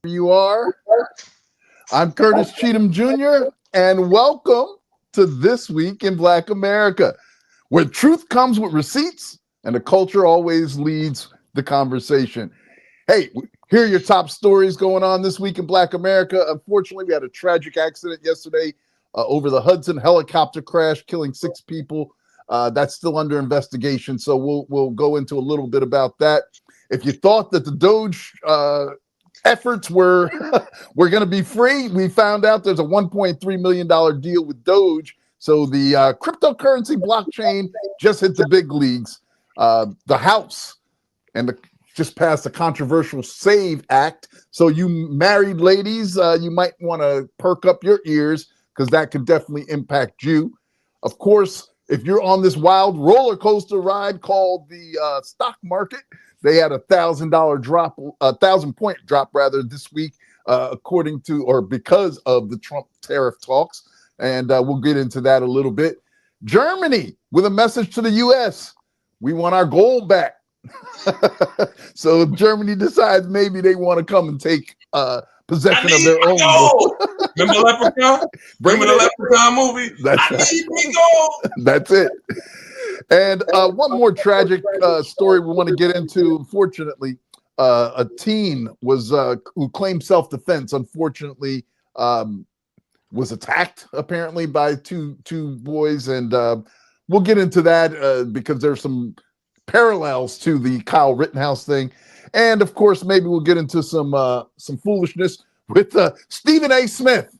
You are. I'm Curtis Cheatham Jr., and welcome to This Week in Black America, where truth comes with receipts and the culture always leads the conversation. Hey, here are your top stories going on this week in Black America. Unfortunately, we had a tragic accident yesterday over the Hudson Helicopter Crash, killing 6 people. That's still under investigation, so we'll go into a little bit about that. If you thought that the DOGE efforts were going to be free, we found out there's a $1.3 million deal with DOGE. So the cryptocurrency blockchain just hit the big leagues. The House just passed a controversial SAVE Act. So you married ladies, you might want to perk up your ears because that could definitely impact you. Of course, if you're on this wild roller coaster ride called the stock market, they had $1,000 point drop this week, according to or because of the Trump tariff talks. And we'll get into that a little bit. Germany with a message to the U.S. We want our gold back. So Germany decides maybe they want to come and take possession of their own gold. Remember Leprechaun? Remember the Leprechaun movie? Need me gold. That's it. And one more tragic story we want to get into. Unfortunately, a teen who claimed self-defense, unfortunately, was attacked apparently by two boys. And we'll get into that because there's some parallels to the Kyle Rittenhouse thing. And of course, maybe we'll get into some foolishness with Stephen A. Smith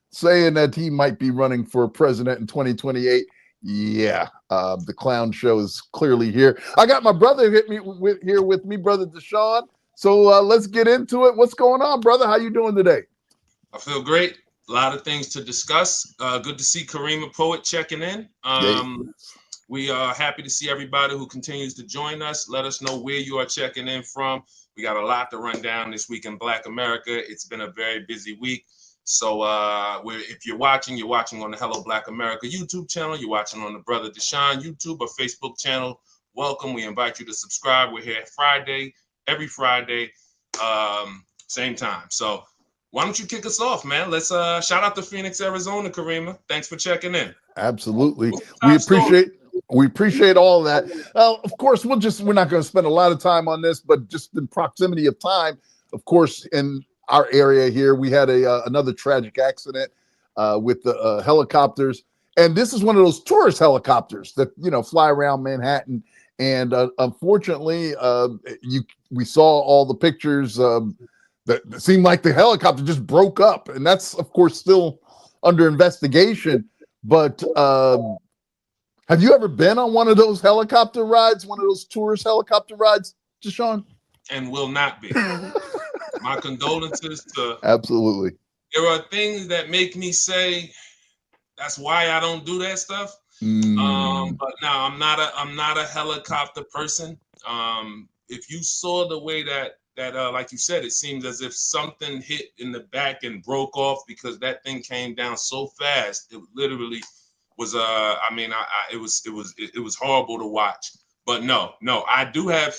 saying that he might be running for president in 2028. Yeah, the clown show is clearly here. I got my brother here with me, brother Deshaun. So let's get into it. What's going on, brother? How you doing today? I feel great. A lot of things to discuss. Good to see Karima Poet checking in. We are happy to see everybody who continues to join us. Let us know where you are checking in from. We got a lot to run down this week in Black America. It's been a very busy week. So if you're watching on the Hello Black America YouTube channel. You're watching on the Brother Deshaun YouTube or Facebook channel. Welcome. We invite you to subscribe. We're here every Friday, same time. So why don't you kick us off, man? Let's shout out to Phoenix, Arizona, Karima. Thanks for checking in. Absolutely. We appreciate all of that. Of course, we're not going to spend a lot of time on this, but just in proximity of time, of course, in our area here, we had another tragic accident with the helicopters. And this is one of those tourist helicopters that, fly around Manhattan. And unfortunately, we saw all the pictures that seemed like the helicopter just broke up. And that's, of course, still under investigation. But have you ever been on one of those helicopter rides, one of those tourist helicopter rides, Deshaun? And will not be. My condolences to. Absolutely. There are things that make me say that's why I don't do that stuff. But no, I'm not a helicopter person. If you saw the way that like you said, it seems as if something hit in the back and broke off because that thing came down so fast. It literally was it was horrible to watch. But no, I do have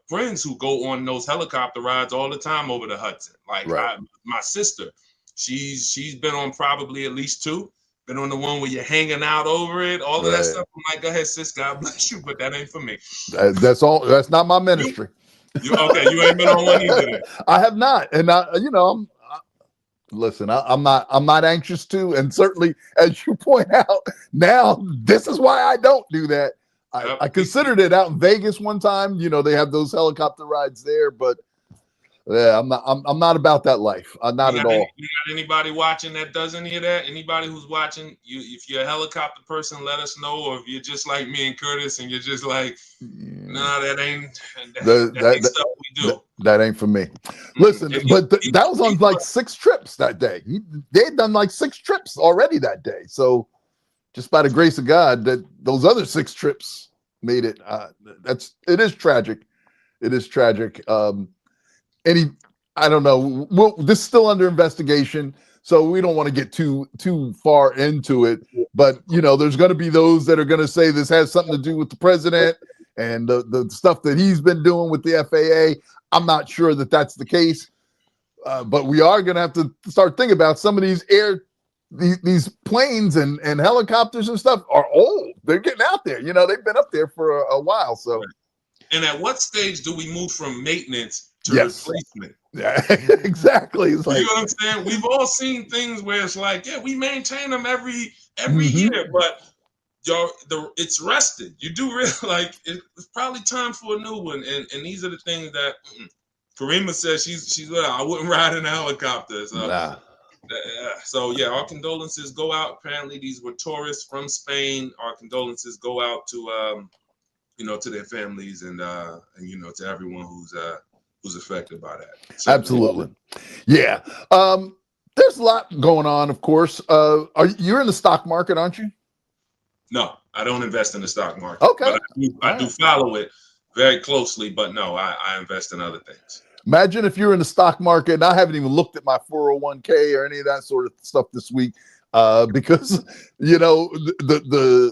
friends who go on those helicopter rides all the time over the Hudson. Like my sister, she's been on probably at least 2. Been on the one where you're hanging out over it, all of that stuff. I'm like, go ahead, sis, God bless you, but that ain't for me. That's all. That's not my ministry. You ain't been on one either. Then. I have not, and listen, I'm not anxious to, and certainly, as you point out, now this is why I don't do that. I considered it out in Vegas one time. They have those helicopter rides there, but yeah, I'm not about that life. Not at all. You got anybody watching that does any of that? Anybody who's watching, if you're a helicopter person, let us know. Or if you're just like me and Curtis, and you're just like, nah, that ain't stuff we do. That ain't for me. Listen, but that was on like 6 trips that day. They'd done like 6 trips already that day. So just by the grace of God, that those other 6 trips made it. It is tragic. It is tragic. I don't know. This is still under investigation, so we don't want to get too far into it. But there's going to be those that are going to say this has something to do with the president and the stuff that he's been doing with the FAA. I'm not sure that that's the case. But we are going to have to start thinking about some of these these planes and helicopters and stuff are old. They're getting out there. You know, they've been up there for a while. So, and at what stage do we move from maintenance to replacement? Yeah, exactly. It's like, you know what I'm saying? We've all seen things where it's like, yeah, we maintain them every year, but it's rusted. You do realize like it's probably time for a new one. And these are the things that Karima says she's I wouldn't ride in a helicopter. So, so yeah, our condolences go out. Apparently, these were tourists from Spain. Our condolences go out to to their families and to everyone who's affected by that. So, absolutely, yeah. There's a lot going on, of course. You're in the stock market, aren't you? No, I don't invest in the stock market. Okay, but I do follow it very closely. But no, I invest in other things. Imagine if you're in the stock market, and I haven't even looked at my 401k or any of that sort of stuff this week, because the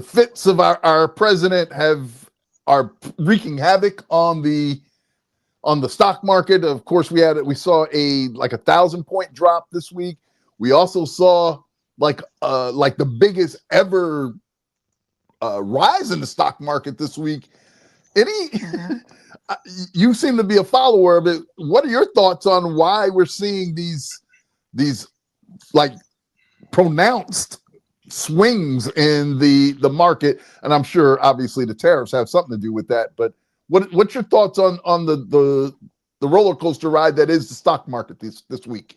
fits of our president are wreaking havoc on the stock market. Of course, we saw a 1,000-point drop this week. We also saw like the biggest ever rise in the stock market this week. You seem to be a follower of it. What are your thoughts on why we're seeing these like pronounced swings in the market? And I'm sure obviously the tariffs have something to do with that. But what's your thoughts on the roller coaster ride that is the stock market this week?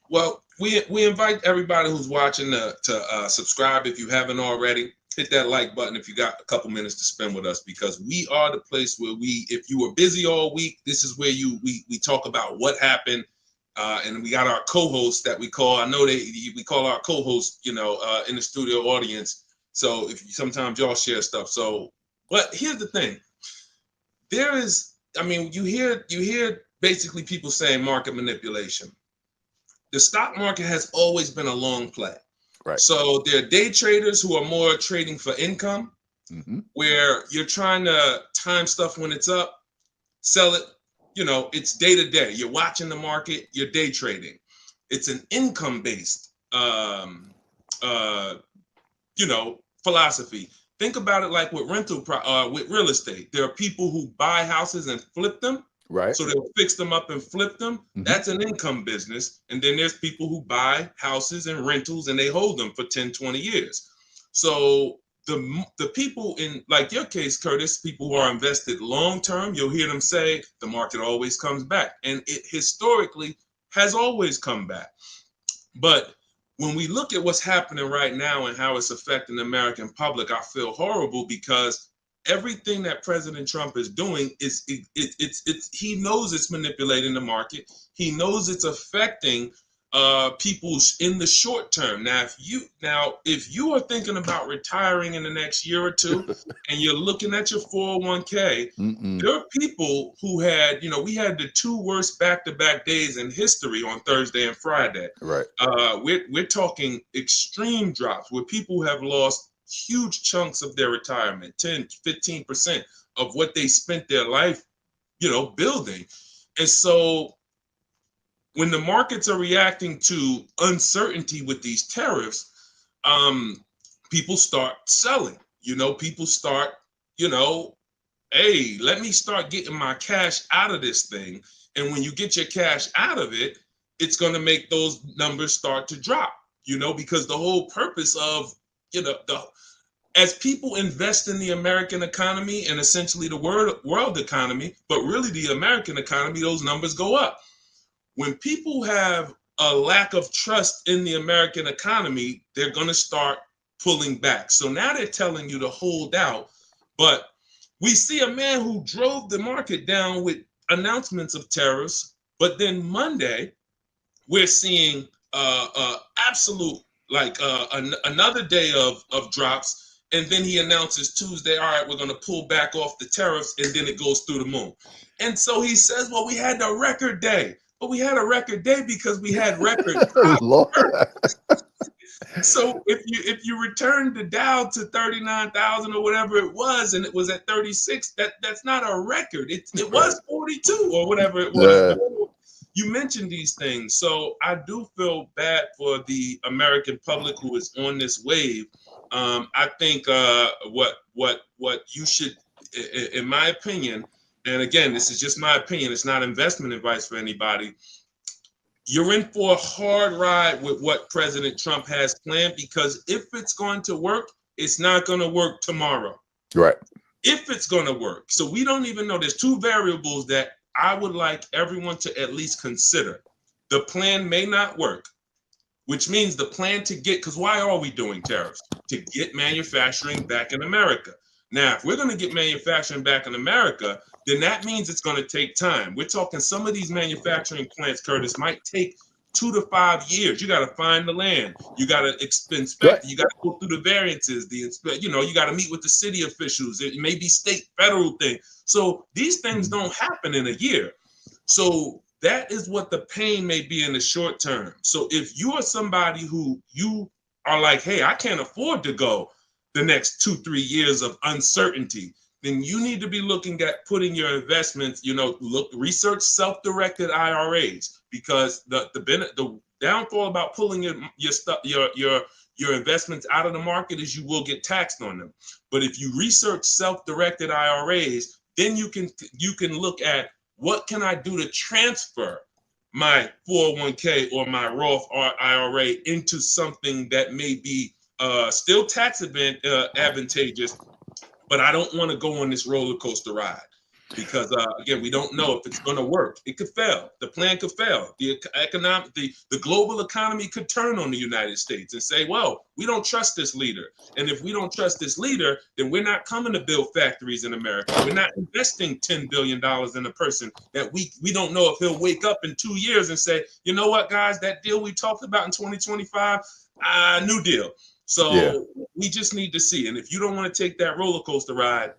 Well, we invite everybody who's watching to subscribe if you haven't already. Hit that like button if you got a couple minutes to spend with us, because we are the place where if you were busy all week, this is where we talk about what happened. And we got our co-hosts that we call, we call our co-hosts, in the studio audience. So sometimes y'all share stuff. So, but here's the thing. You hear basically people saying market manipulation. The stock market has always been a long play. Right. So there are day traders who are more trading for income, where you're trying to time stuff when it's up, sell it. It's day to day. You're watching the market. You're day trading. It's an income-based, philosophy. Think about it like with with real estate. There are people who buy houses and flip them. Right. So they'll fix them up and flip them. That's an income business. And then there's people who buy houses and rentals and they hold them for 10, 20 years. So the people in, like your case, Curtis, people who are invested long-term, you'll hear them say the market always comes back. And it historically has always come back. But when we look at what's happening right now and how it's affecting the American public, I feel horrible because everything that President Trump is doing he knows it's manipulating the market. He knows it's affecting people in the short term. Now, if you are thinking about retiring in the next year or two, and you're looking at your 401k, there are people who had, we had the two worst back-to-back days in history on Thursday and Friday. Right. We're talking extreme drops where people have lost huge chunks of their retirement, 10, 15% of what they spent their life, building. And so when the markets are reacting to uncertainty with these tariffs, people start selling. People start, hey, let me start getting my cash out of this thing. And when you get your cash out of it, it's going to make those numbers start to drop, because the whole purpose of, as people invest in the American economy and essentially the world economy, but really the American economy, those numbers go up. When people have a lack of trust in the American economy, they're going to start pulling back. So now they're telling you to hold out. But we see a man who drove the market down with announcements of tariffs. But then Monday, we're seeing absolute, another day of drops. And then he announces Tuesday, all right, we're going to pull back off the tariffs, and then it goes through the moon. And so he says, well, we had a record day. But we had a record day because we had record drops. So if you return the Dow to 39,000 or whatever it was, and it was at 36, that's not a record. It was 42 or whatever it was. you mentioned these things, so I do feel bad for the American public who is on this wave. I think what you should, in my opinion, and again, this is just my opinion, it's not investment advice for anybody. You're in for a hard ride with what President Trump has planned, because if it's going to work, it's not going to work tomorrow. Right. If it's going to work. So we don't even know. There's two variables that I would like everyone to at least consider. The plan may not work, which means the plan to get, because why are we doing tariffs? To get manufacturing back in America. Now, if we're going to get manufacturing back in America, then that means it's going to take time. We're talking some of these manufacturing plants, Curtis, might take 2 to 5 years. You got to find the land. You got to inspect. Right. You got to go through the variances. You got to meet with the city officials. It may be state, federal thing. So these things don't happen in a year. So that is what the pain may be in the short term. So if you are somebody who you are like, hey, I can't afford to go the next 2-3 years of uncertainty, then you need to be looking at putting your investments, research self-directed IRAs, because the downfall about pulling your investments out of the market is you will get taxed on them. But if you research self-directed IRAs, then you can look at what can I do to transfer my 401k or my Roth IRA into something that may be still tax advantageous, but I don't want to go on this roller coaster ride, because again, we don't know if it's going to work. It could fail. The plan could fail. The global economy could turn on the United States and say, well, we don't trust this leader. And if we don't trust this leader, then we're not coming to build factories in America. We're not investing $10 billion in a person that we don't know if he'll wake up in 2 years and say, you know what, guys, that deal we talked about in 2025, new deal. So we just need to see. And if you don't want to take that roller coaster ride,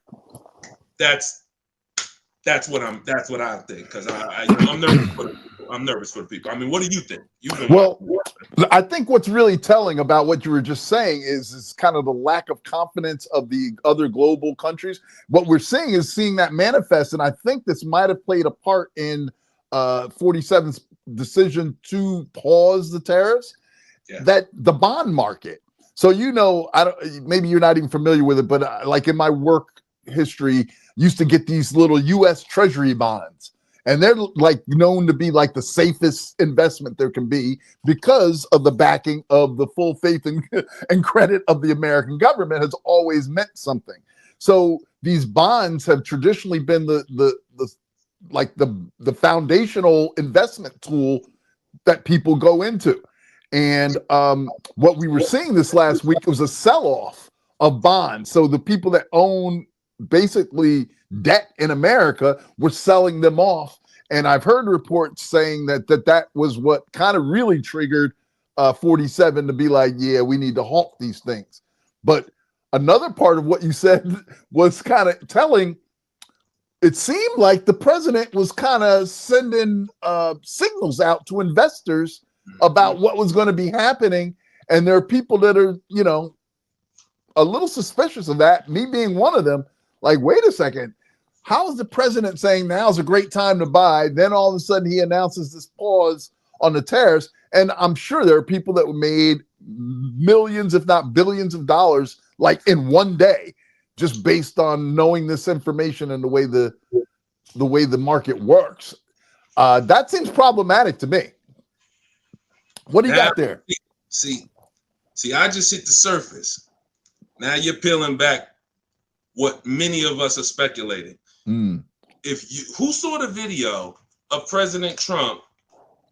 that's what I think, because I'm nervous for the people. I'm nervous for the people. I mean, what do you think? I think what's really telling about what you were just saying is kind of the lack of confidence of the other global countries. What we're seeing that manifest, and I think this might have played a part in 47's decision to pause the tariffs. That the bond market. So maybe you're not even familiar with it, but like in my work history, used to get these little U.S. Treasury bonds, and they're like known to be like the safest investment there can be because of the backing of the full faith and credit of the American government has always meant something. So these bonds have traditionally been the foundational investment tool that people go into. And what we were seeing this last week was a sell-off of bonds. So the people that own basically debt in America were selling them off. And I've heard reports saying that was what kind of really triggered 47 to be like, yeah, we need to halt these things. But another part of what you said was kind of telling. It seemed like the president was kind of sending signals out to investors about what was going to be happening. And there are people that are, a little suspicious of that, me being one of them. Like, wait a second, how is the president saying now's a great time to buy? Then all of a sudden he announces this pause on the tariffs. And I'm sure there are people that made millions, if not billions of dollars, like in one day, just based on knowing this information and the way the market works. That seems problematic to me. What do you got there? See, I just hit the surface. Now you're peeling back what many of us are speculating. Who saw the video of President Trump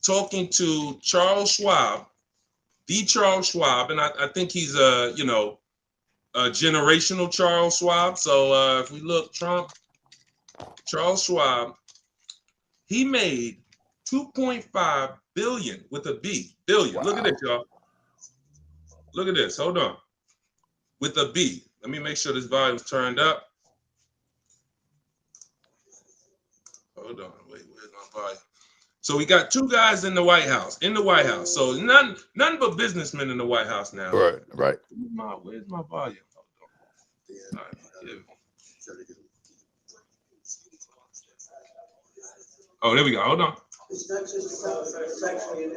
talking to Charles Schwab, and I think he's a generational Charles Schwab. So if we look, Charles Schwab, he made 2.5 billion with a B. Billion. Wow. Look at this, y'all. Look at this. Hold on. With a B. Let me make sure this volume's turned up. Hold on. Wait, where's my volume? So we got two guys in the White House. So none but businessmen in the White House now. Right. Where's my volume? Hold on. All right. Oh, there we go. Hold on. It's not just about sexually and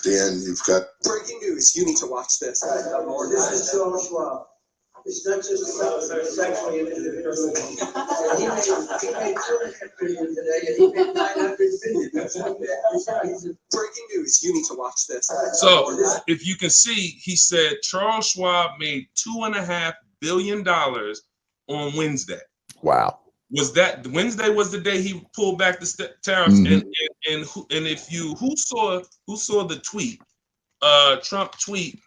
Dan, you've got breaking news. You need to watch this. This is Charles Schwab. It's not just about sexually and he made 2.5 billion today, and he made 900 billion. Breaking news. You need to watch this. So, if you can see, he said Charles Schwab made $2.5 billion on Wednesday. Wow. Was that Wednesday? Was the day he pulled back the tariffs? Mhm. And if you who saw the tweet? Trump tweet.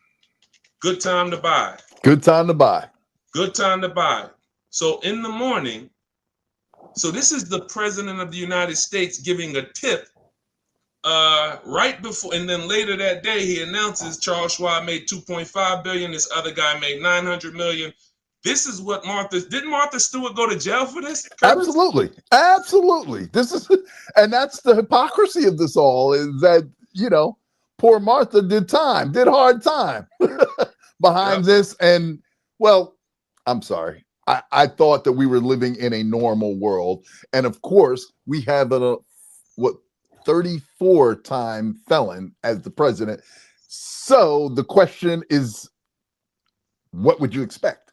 Good time to buy. Good time to buy. Good time to buy. So in the morning, so this is the president of the United States giving a tip right before, and then later that day he announces Charles Schwab made 2.5 billion. This other guy made 900 million. This is what didn't Martha Stewart go to jail for this? Curtis? Absolutely. This is, and that's the hypocrisy of this all, is that, you know, poor Martha did hard time behind this. And well, I'm sorry. I thought that we were living in a normal world. And of course, we have a 34-time felon as the president. So the question is, what would you expect?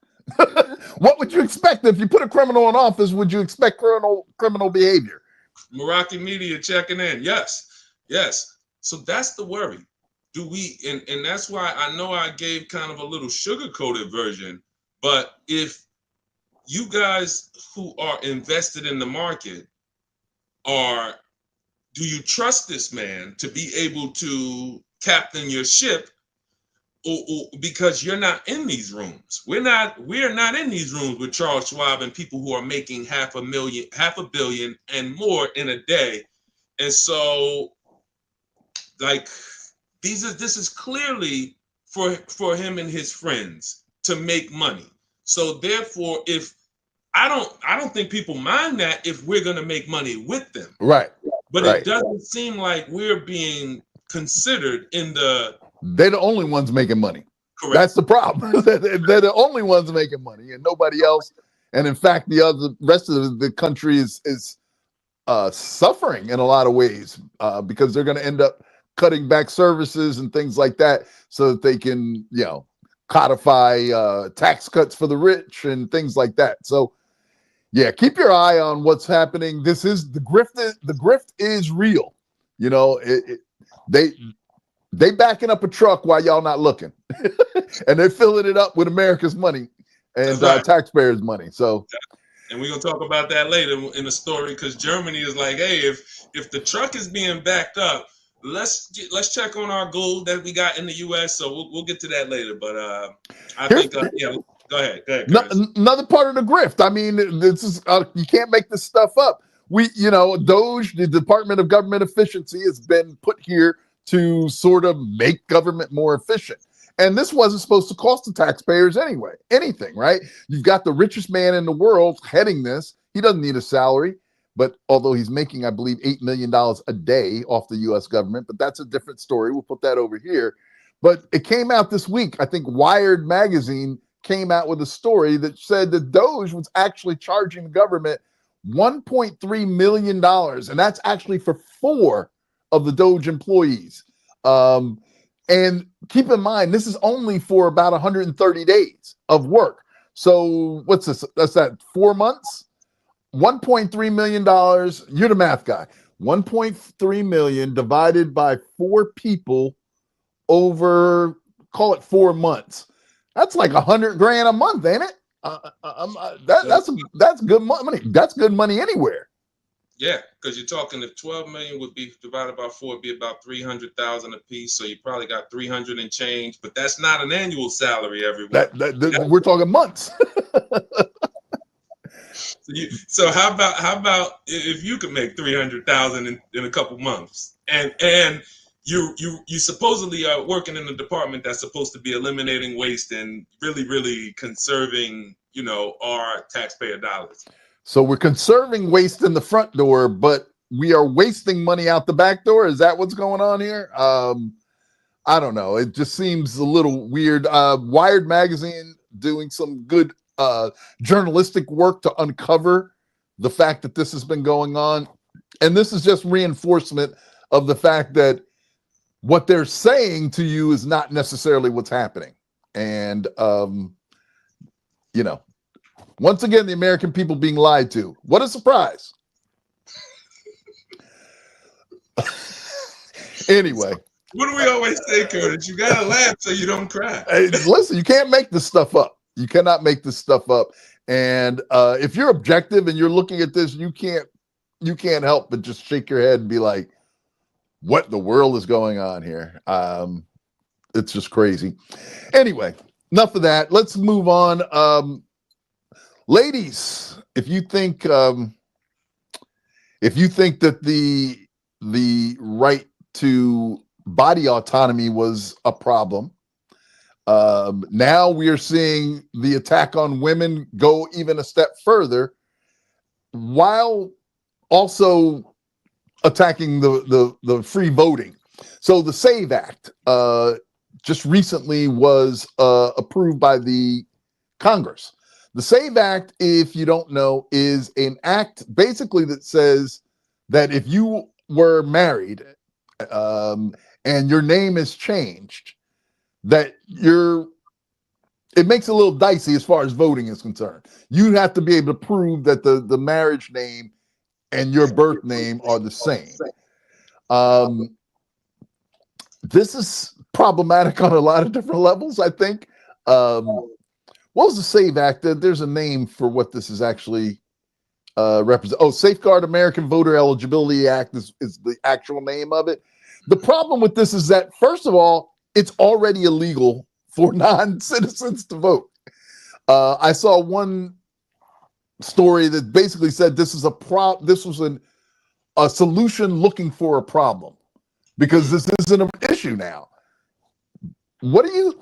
What would you expect if you put a criminal in office? Would you expect criminal behavior? Meraki Media checking in. Yes. So that's the worry. Do we? And that's why I know I gave kind of a little sugar-coated version. But if you guys who are invested in the market do you trust this man to be able to captain your ship? Or because you're not in these rooms. We're not in these rooms with Charles Schwab and people who are making half a billion and more in a day. And so, like, this is clearly for him and his friends to make money. So therefore, if I don't think people mind that if we're gonna make money with them. Right. But right. It doesn't seem like we're being considered in the. They're the only ones making money. Correct. That's the problem. They're the only ones making money, and nobody else. And in fact, the rest of the country is suffering in a lot of ways because they're going to end up cutting back services and things like that, so that they can, you know, codify tax cuts for the rich and things like that. So, yeah, keep your eye on what's happening. This is the grift. The grift is real. You know, they backing up a truck while y'all not looking, and they're filling it up with America's money and right. Taxpayers' money. So, and we're gonna talk about that later in the story, because Germany is like, hey, if the truck is being backed up, let's check on our gold that we got in the U.S. So we'll get to that later. But I think yeah, go ahead. Another part of the grift. I mean, this is you can't make this stuff up. DOGE, the Department of Government Efficiency, has been put here to sort of make government more efficient. And this wasn't supposed to cost the taxpayers anything, right? You've got the richest man in the world heading this. He doesn't need a salary, but although he's making, I believe, $8 million a day off the U.S. government, but that's a different story. We'll put that over here. But it came out this week. I think Wired magazine came out with a story that said that DOGE was actually charging the government $1.3 million. And that's actually for 4 of the DOGE employees. And keep in mind, this is only for about 130 days of work. So what's this? That's that 4 months, $1.3 million. You're the math guy. 1.3 million divided by 4 people over, call it 4 months. That's like $100,000 a month, ain't it? That's good money. That's good money anywhere. Yeah, because you're talking, if 12 million would be divided by 4, it'd be about 300,000 a piece. So you probably got 300 and change, but that's not an annual salary, everyone. We're talking months. So how about if you could make 300,000 in a couple months, and you supposedly are working in a department that's supposed to be eliminating waste and really conserving, our taxpayer dollars. So we're conserving waste in the front door, but we are wasting money out the back door. Is that what's going on here? I don't know. It just seems a little weird. Wired magazine doing some good journalistic work to uncover the fact that this has been going on. And this is just reinforcement of the fact that what they're saying to you is not necessarily what's happening. And, you know, once again, the American people being lied to. What a surprise. Anyway. What do we always say, Curtis? You gotta laugh so you don't cry. Hey, listen, you can't make this stuff up. You cannot make this stuff up. And if you're objective and you're looking at this, you can't help but just shake your head and be like, what the world is going on here? It's just crazy. Anyway, enough of that. Let's move on. Ladies, if you think that the right to body autonomy was a problem, now we are seeing the attack on women go even a step further, while also attacking the free voting. So the SAVE Act just recently was approved by the Congress. The SAVE Act, if you don't know, is an act basically that says that if you were married and your name is changed, that it makes it a little dicey as far as voting is concerned. You have to be able to prove that the marriage name and your birth name are the same. This is problematic on a lot of different levels, I think. What was the SAVE Act? There's a name for what this is actually represent. Oh, Safeguard American Voter Eligibility Act is the actual name of it. The problem with this is that, first of all, it's already illegal for non-citizens to vote. I saw one story that basically said this was a solution looking for a problem, because this isn't an issue now. What do you?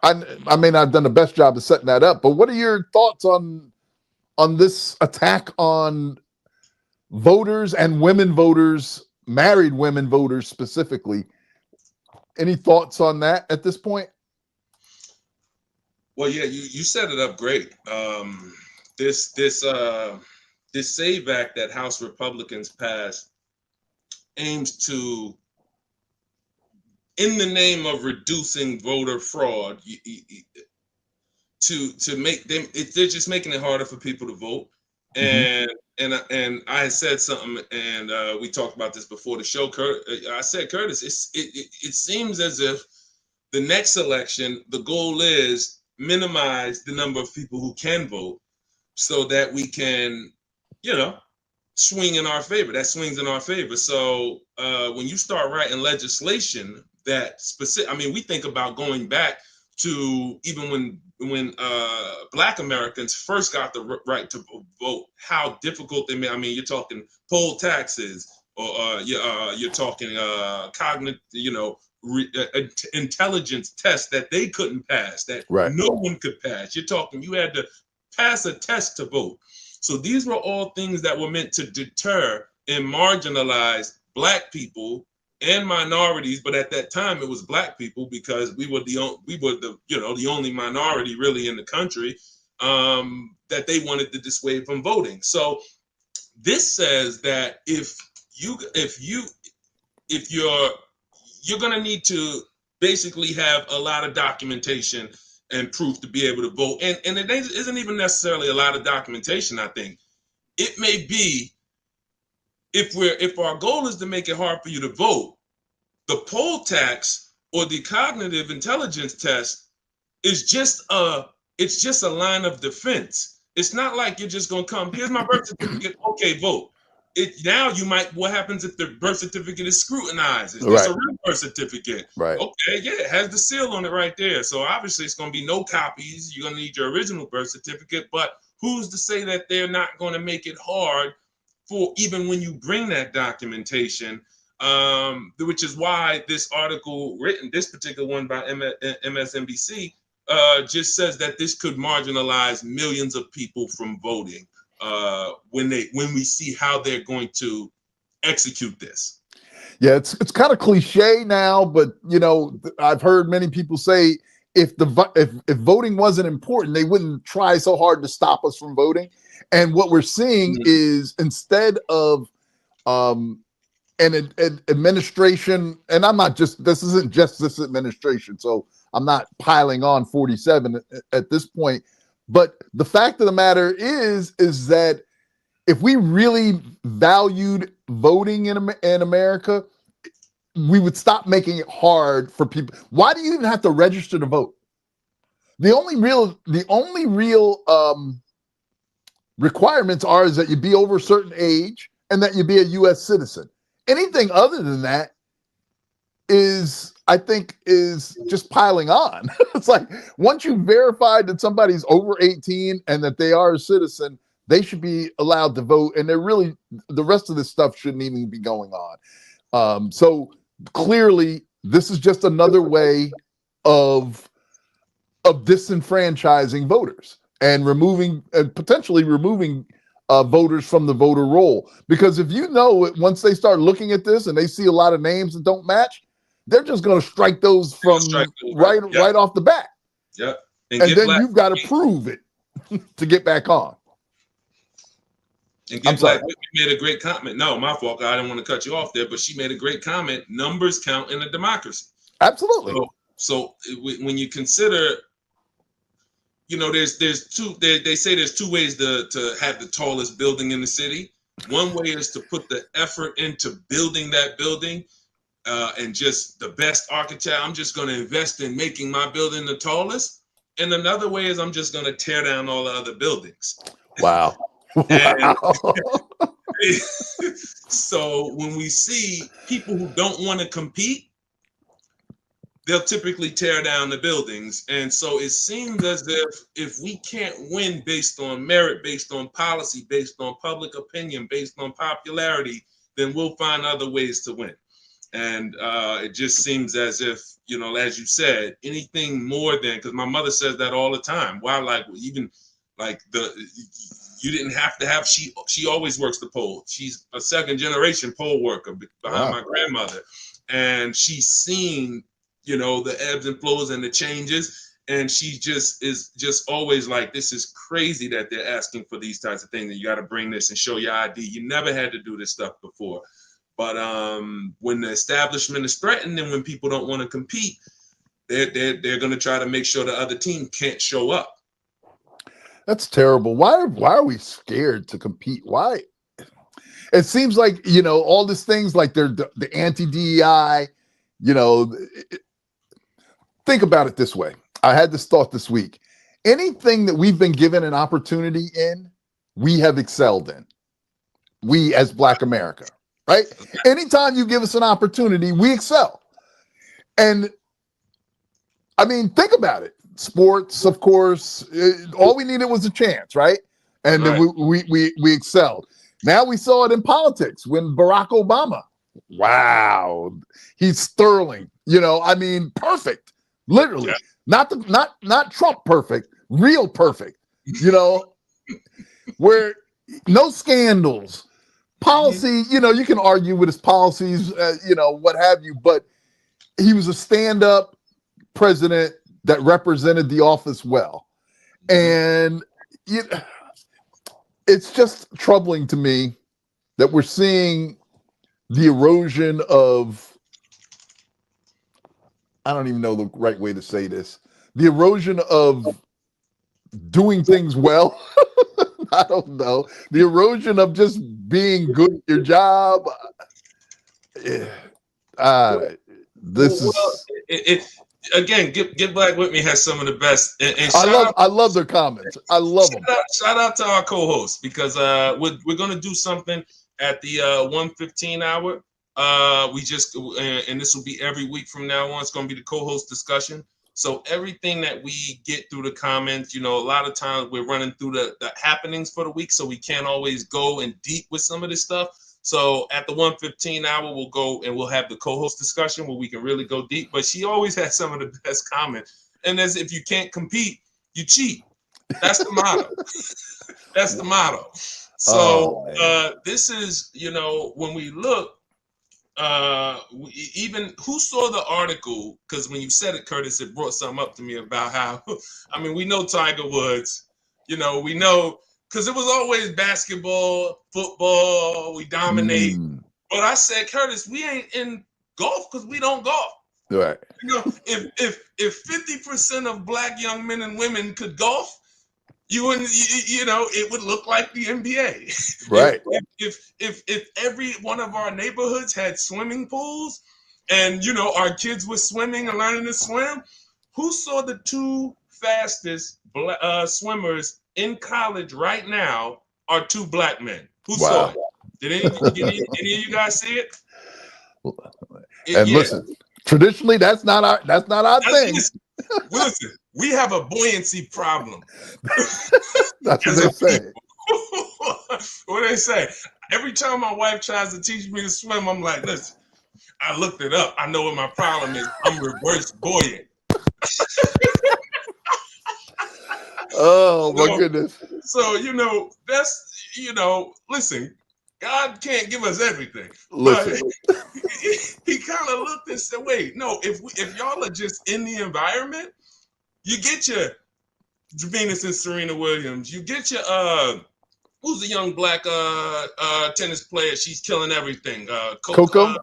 I may not have done the best job of setting that up, but what are your thoughts on this attack on voters and women voters, married women voters specifically? Any thoughts on that at this point? Well, yeah, you set it up great. This SAVE Act that House Republicans passed aims to, in the name of reducing voter fraud, to make them, they're just making it harder for people to vote. And I said something, and we talked about this before the show. I said, Curtis, it seems as if the next election, the goal is minimize the number of people who can vote, so that we can, swing in our favor. That swings in our favor. So when you start writing legislation that specific, we think about going back to even when Black Americans first got the right to vote, how difficult they made. You're talking poll taxes, or you're talking cognitive, intelligence tests that they couldn't pass, that no one could pass. You're talking, you had to pass a test to vote. So these were all things that were meant to deter and marginalize Black people and minorities, but at that time it was Black people, because we were the only minority really in the country that they wanted to dissuade from voting. So this says that if you're going to need to basically have a lot of documentation and proof to be able to vote, and it isn't even necessarily a lot of documentation. I think it may be, if our goal is to make it hard for you to vote, the poll tax or the cognitive intelligence test is just a line of defense. It's not like you're just gonna come, here's my birth certificate, okay, vote. What happens if the birth certificate is scrutinized? Is this a real birth certificate? Right. Okay, yeah, it has the seal on it right there. So obviously it's gonna be no copies. You're gonna need your original birth certificate, but who's to say that they're not gonna make it hard for, even when you bring that documentation, which is why this article written, this particular one by MSNBC, just says that this could marginalize millions of people from voting when we see how they're going to execute this. Yeah, it's kind of cliche now, but I've heard many people say if voting wasn't important, they wouldn't try so hard to stop us from voting. And what we're seeing is, instead of and an administration, and I'm not just, this isn't just this administration, so I'm not piling on 47 at this point, but the fact of the matter is that if we really valued voting in America, we would stop making it hard for people. Why do you even have to register to vote? The only real requirements are is that you be over a certain age and that you be a U.S. citizen. Anything other than that is, I think, is just piling on. It's like once you verified that somebody's over 18 and that they are a citizen, they should be allowed to vote. And they're really, the rest of this stuff shouldn't even be going on. So clearly, this is just another way of disenfranchising voters and removing, potentially removing voters from the voter roll. Because if you know, once they start looking at this and they see a lot of names that don't match, they're just going to strike those from right off the bat. Yep. And then you've got to prove it to get back on. And Get Black Whitney made a great comment. No, my fault. I didn't want to cut you off there, but she made a great comment. Numbers count in a democracy. Absolutely. So when you consider, you know, there's two. They say there's two ways to have the tallest building in the city. One way is to put the effort into building that building, and just the best architect. I'm just going to invest in making my building the tallest. And another way is I'm just going to tear down all the other buildings. Wow. So when we see people who don't want to compete, they'll typically tear down the buildings. And so it seems as if we can't win based on merit, based on policy, based on public opinion, based on popularity, then we'll find other ways to win. And it just seems as if, you know, as you said, anything more than, because my mother says that all the time. Why, like, even like you didn't have to have, she always works the poll. She's a second generation poll worker behind my grandmother. And she's seen, you know, the ebbs and flows and the changes. And she is just always like, this is crazy that they're asking for these types of things. And you got to bring this and show your ID. You never had to do this stuff before. But when the establishment is threatened and when people don't want to compete, they're going to try to make sure the other team can't show up. That's terrible. Why are we scared to compete? Why? It seems like, you know, all these things like they're the anti-DEI, you know. Think about it this way. I had this thought this week. Anything that we've been given an opportunity in, we have excelled in. We as Black America, right? Anytime you give us an opportunity, we excel. And I mean, think about it. Sports, of course, all we needed was a chance, right? And then we excelled. Now we saw it in politics when Barack Obama, wow, he's sterling, you know, I mean, perfect, literally, not Trump perfect, real perfect, you know, where no scandals, policy, you know, you can argue with his policies, you know, what have you, but he was a stand-up president that represented the office well. And it's just troubling to me that we're seeing the erosion of, I don't even know the right way to say this, the erosion of doing things well. I don't know. The erosion of just being good at your job. Again, Get Black With Me has some of the best. And I love their comments. I love them. Shout out to our co-host, because we're going to do something at the 1:15 hour. We just, and this will be every week from now on. It's going to be the co-host discussion. So everything that we get through the comments, you know, a lot of times we're running through the happenings for the week, so we can't always go in deep with some of this stuff. So at the 1:15 hour, we'll go and we'll have the co-host discussion where we can really go deep. But she always has some of the best comments. And as if you can't compete, you cheat. That's the motto. That's the motto. So this is, you know, when we look, even who saw the article? Because when you said it, Curtis, it brought something up to me about how, I mean, we know Tiger Woods, you know, we know because it was always basketball, football, we dominate. But I said, Curtis, we ain't in golf because we don't golf. Right. You know, if 50% of black young men and women could golf, you know, it would look like the NBA. Right. If every one of our neighborhoods had swimming pools, and you know our kids were swimming and learning to swim, who saw the two fastest swimmers in college right now are two black men? Who saw it? Did any of you guys see it? And listen, traditionally, that's not our thing. Listen, we have a buoyancy problem. That's what they say. What they say? Every time my wife tries to teach me to swim, I'm like, listen, I looked it up. I know what my problem is. I'm reverse buoyant. Oh my goodness. So, you know, that's, you know, listen, God can't give us everything. Listen. But he kind of looked and said, wait, no, if y'all are just in the environment, you get your Venus and Serena Williams, you get your who's the young black tennis player? She's killing everything. Coco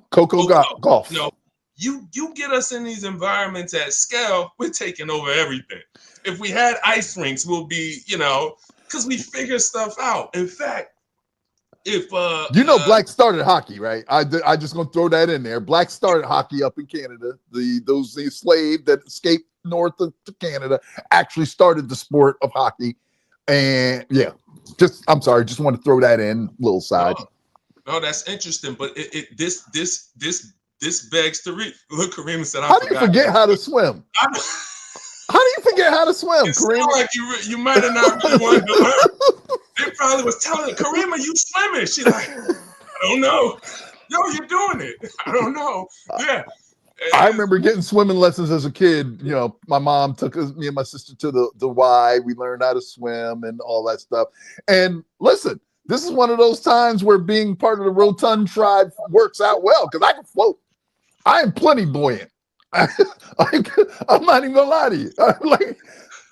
Golf. No, you get us in these environments at scale, we're taking over everything. If we had ice rinks, we'll be, you know, because we figure stuff out. In fact, if you know, black started hockey, right? I just gonna throw that in there. Black started hockey up in Canada. Those slaves that escaped north to Canada actually started the sport of hockey. And yeah, I'm sorry, just want to throw that in, little side. No, that's interesting, but this begs to read. Look, Kareem said, how do you forget how to swim? How do you forget how to swim, Kareem? Like you might have not really wanted to learn. They probably was telling her, Kareem, are you swimming? She like, I don't know. No, you're doing it. I don't know. Yeah. I remember getting swimming lessons as a kid. You know, my mom took me and my sister to the Y. We learned how to swim and all that stuff. And listen, this is one of those times where being part of the Rotund tribe works out well because I can float. I am plenty buoyant. I'm not even gonna lie to you. Like,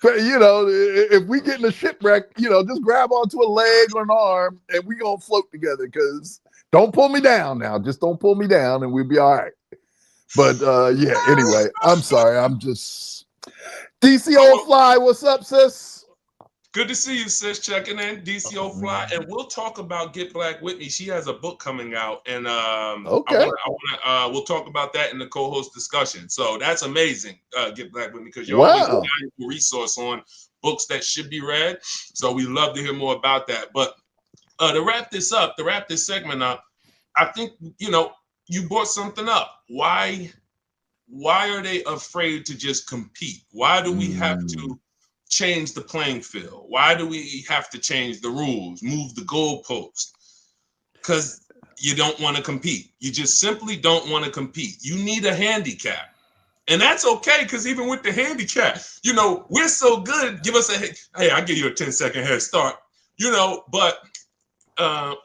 you know, if we get in a shipwreck, you know, just grab onto a leg or an arm and we gonna float together. Because don't pull me down now. Just don't pull me down, and we'll be all right. But yeah. Anyway, I'm sorry. I'm just DCO Fly. What's up, sis? Good to see you, sis. Checking in, DCO Fly, and we'll talk about Get Black Whitney. She has a book coming out, and okay, we'll talk about that in the co-host discussion. So that's amazing, Get Black Whitney, because you're always a valuable resource on books that should be read. So we love to hear more about that. But to wrap this segment up, I think you brought something up. Why are they afraid to just compete? Why do we have to change the playing field? Why do we have to change the rules, move the goalpost? Because you don't want to compete. You just simply don't want to compete. You need a handicap. And that's okay, because even with the handicap, we're so good. Give us I'll give you a 10-second head start, but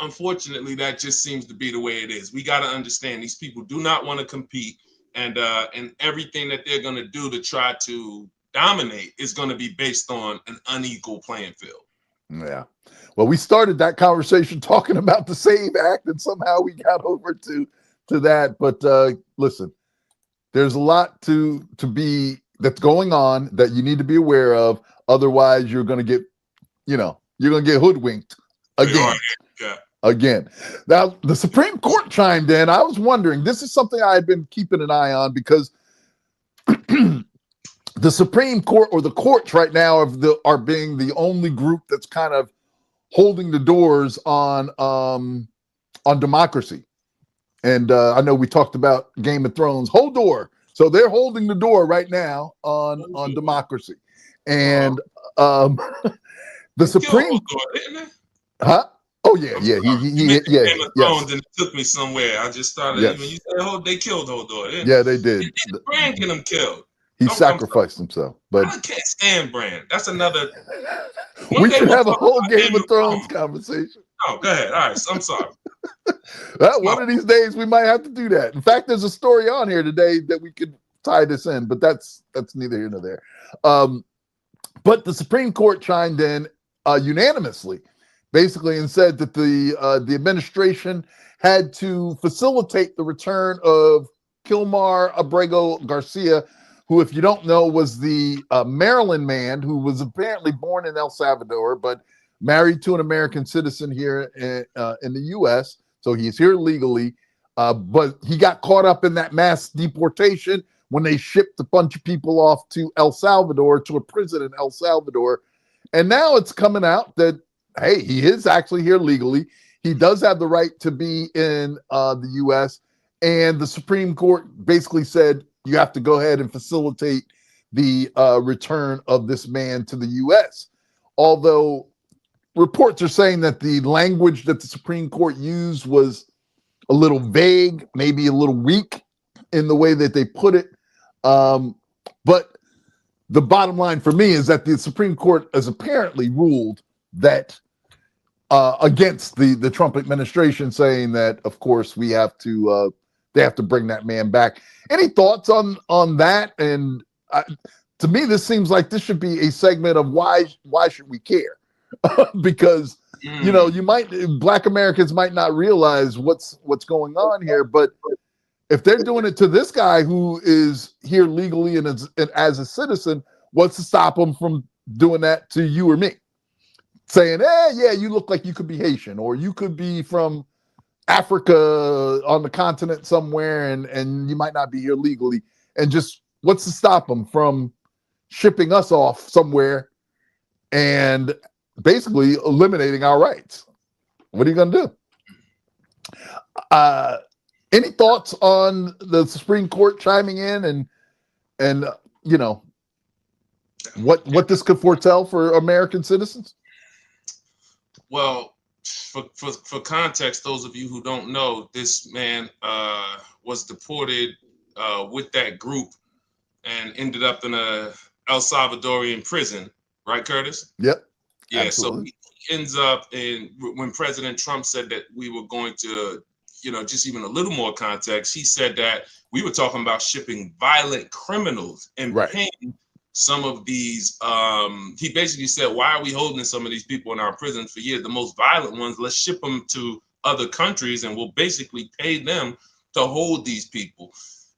unfortunately, that just seems to be the way it is. We got to understand these people do not want to compete, and everything that they're going to do to try to dominate is going to be based on an unequal playing field. Yeah. Well, we started that conversation talking about the SAVE Act, and somehow we got over to that. But listen, there's a lot that's going on that you need to be aware of. Otherwise, you're going to get, hoodwinked again. Yeah. Again. Now, the Supreme Court chimed in. I was wondering, this is something I had been keeping an eye on because the Supreme Court, or the courts right now, are being the only group that's kind of holding the doors on democracy. And I know we talked about Game of Thrones, hold door. So they're holding the door right now on democracy. And the Supreme Court, huh? Oh yeah, yeah, Game of Thrones, and it took me somewhere. I just started. Yes. You said, they killed Hodor. Yeah, they did. Bran get him killed. He sacrificed himself. But I can't stand Bran. That's another. We should have a whole Game of Thrones conversation. Oh, go ahead. All right, I'm sorry. One of these days we might have to do that. In fact, there's a story on here today that we could tie this in, but that's neither here nor there. But the Supreme Court chimed in unanimously basically, and said that the administration had to facilitate the return of Kilmar Abrego Garcia, who, if you don't know, was the Maryland man who was apparently born in El Salvador, but married to an American citizen here in the U.S. So he's here legally, but he got caught up in that mass deportation when they shipped a bunch of people off to El Salvador, to a prison in El Salvador. And now it's coming out that, hey, he is actually here legally. He does have the right to be in the U.S. And the Supreme Court basically said you have to go ahead and facilitate the return of this man to the U.S. Although reports are saying that the language that the Supreme Court used was a little vague, maybe a little weak in the way that they put it. But the bottom line for me is that the Supreme Court has apparently ruled that against the Trump administration, saying that, of course, they have to bring that man back. Any thoughts on that? And to me, this seems like this should be a segment of why should we care? Because Black Americans might not realize what's going on here, but if they're doing it to this guy who is here legally and as a citizen, what's to stop them from doing that to you or me? Saying, yeah, you look like you could be Haitian, or you could be from Africa on the continent somewhere, and you might not be here legally. And just what's to stop them from shipping us off somewhere and basically eliminating our rights? What are you going to do? Any thoughts on the Supreme Court chiming in and what this could foretell for American citizens? Well, for context, those of you who don't know, this man was deported with that group and ended up in a El Salvadorian prison, right, Curtis? Yep. Yeah. Absolutely. So he ends up when President Trump said that we were going to, just even a little more context, he said that we were talking about shipping violent criminals and paying some of these. He basically said, why are we holding some of these people in our prisons for years? The most violent ones, let's ship them to other countries and we'll basically pay them to hold these people.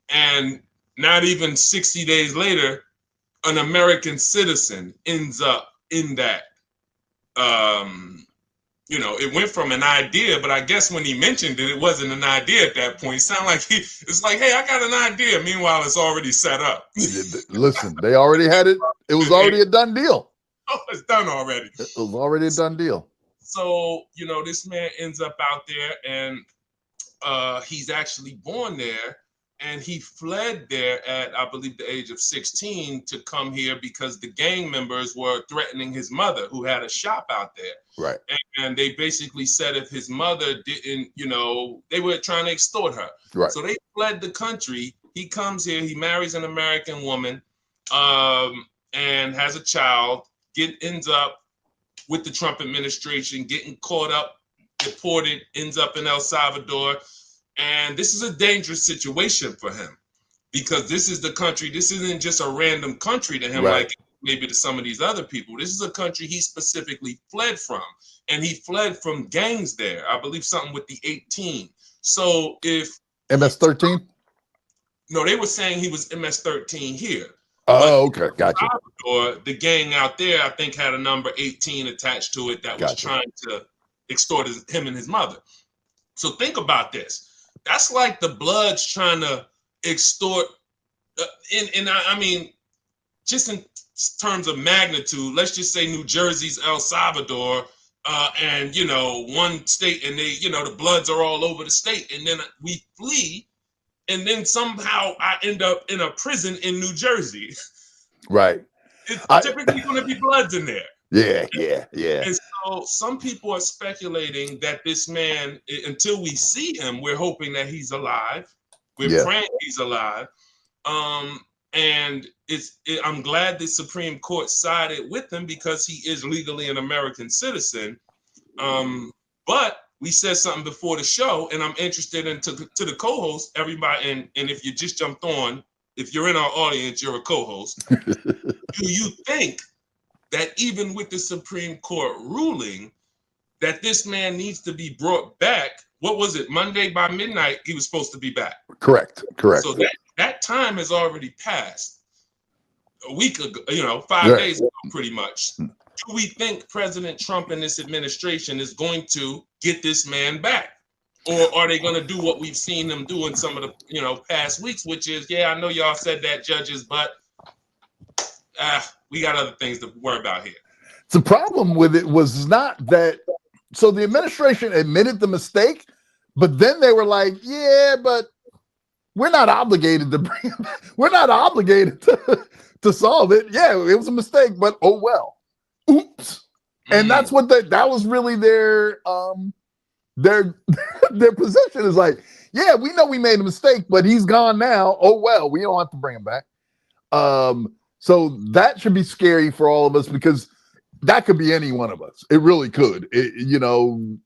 And not even 60 days later, an American citizen ends up in that. It went from an idea, but I guess when he mentioned it, it wasn't an idea at that point. It sounded like it's like, hey, I got an idea. Meanwhile, it's already set up. Listen, they already had it. It was already a done deal. Oh, it's done already. It was already a done deal. So, this man ends up out there, and he's actually born there. And he fled there at, I believe, the age of 16 to come here because the gang members were threatening his mother, who had a shop out there. Right. And they basically said if his mother didn't, they were trying to extort her. Right. So they fled the country. He comes here. He marries an American woman and has a child. Ends up with the Trump administration, getting caught up, deported, ends up in El Salvador. And this is a dangerous situation for him because this is the country. This isn't just a random country to him, like maybe to some of these other people. This is a country he specifically fled from, and he fled from gangs there. I believe something with the 18. So if MS-13? No, they were saying he was MS-13 here. Oh, okay, gotcha. Or the gang out there, I think, had a number 18 attached to it that was trying to extort him and his mother. So think about this. That's like the Bloods trying to extort, I mean, just in terms of magnitude, let's just say New Jersey's El Salvador, and, one state, and they, the Bloods are all over the state, and then we flee, and then somehow I end up in a prison in New Jersey. Right. It's typically going to be Bloods in there. Yeah. And so some people are speculating that this man, until we see him, we're hoping that he's alive. We're praying he's alive. And I'm glad the Supreme Court sided with him because he is legally an American citizen. But we said something before the show, and I'm interested to the co-host, everybody, and if you just jumped on, if you're in our audience, you're a co-host. Do you think that even with the Supreme Court ruling, that this man needs to be brought back. What was it? Monday by midnight, he was supposed to be back. Correct. So that time has already passed. A week ago, 5 Right. days ago, pretty much. Do we think President Trump and this administration is going to get this man back? Or are they going to do what we've seen them do in some of the past weeks, which is, yeah, I know y'all said that, judges, but we got other things to worry about here. The problem with it was not that. So the administration admitted the mistake, but then they were like, yeah, but we're not obligated to bring him back. We're not obligated to solve it. Yeah, it was a mistake, but oh well. Oops. And that's what that was really their position is like, yeah, we know we made a mistake, but he's gone now. Oh well, we don't have to bring him back. So that should be scary for all of us, because that could be any one of us. It really could. You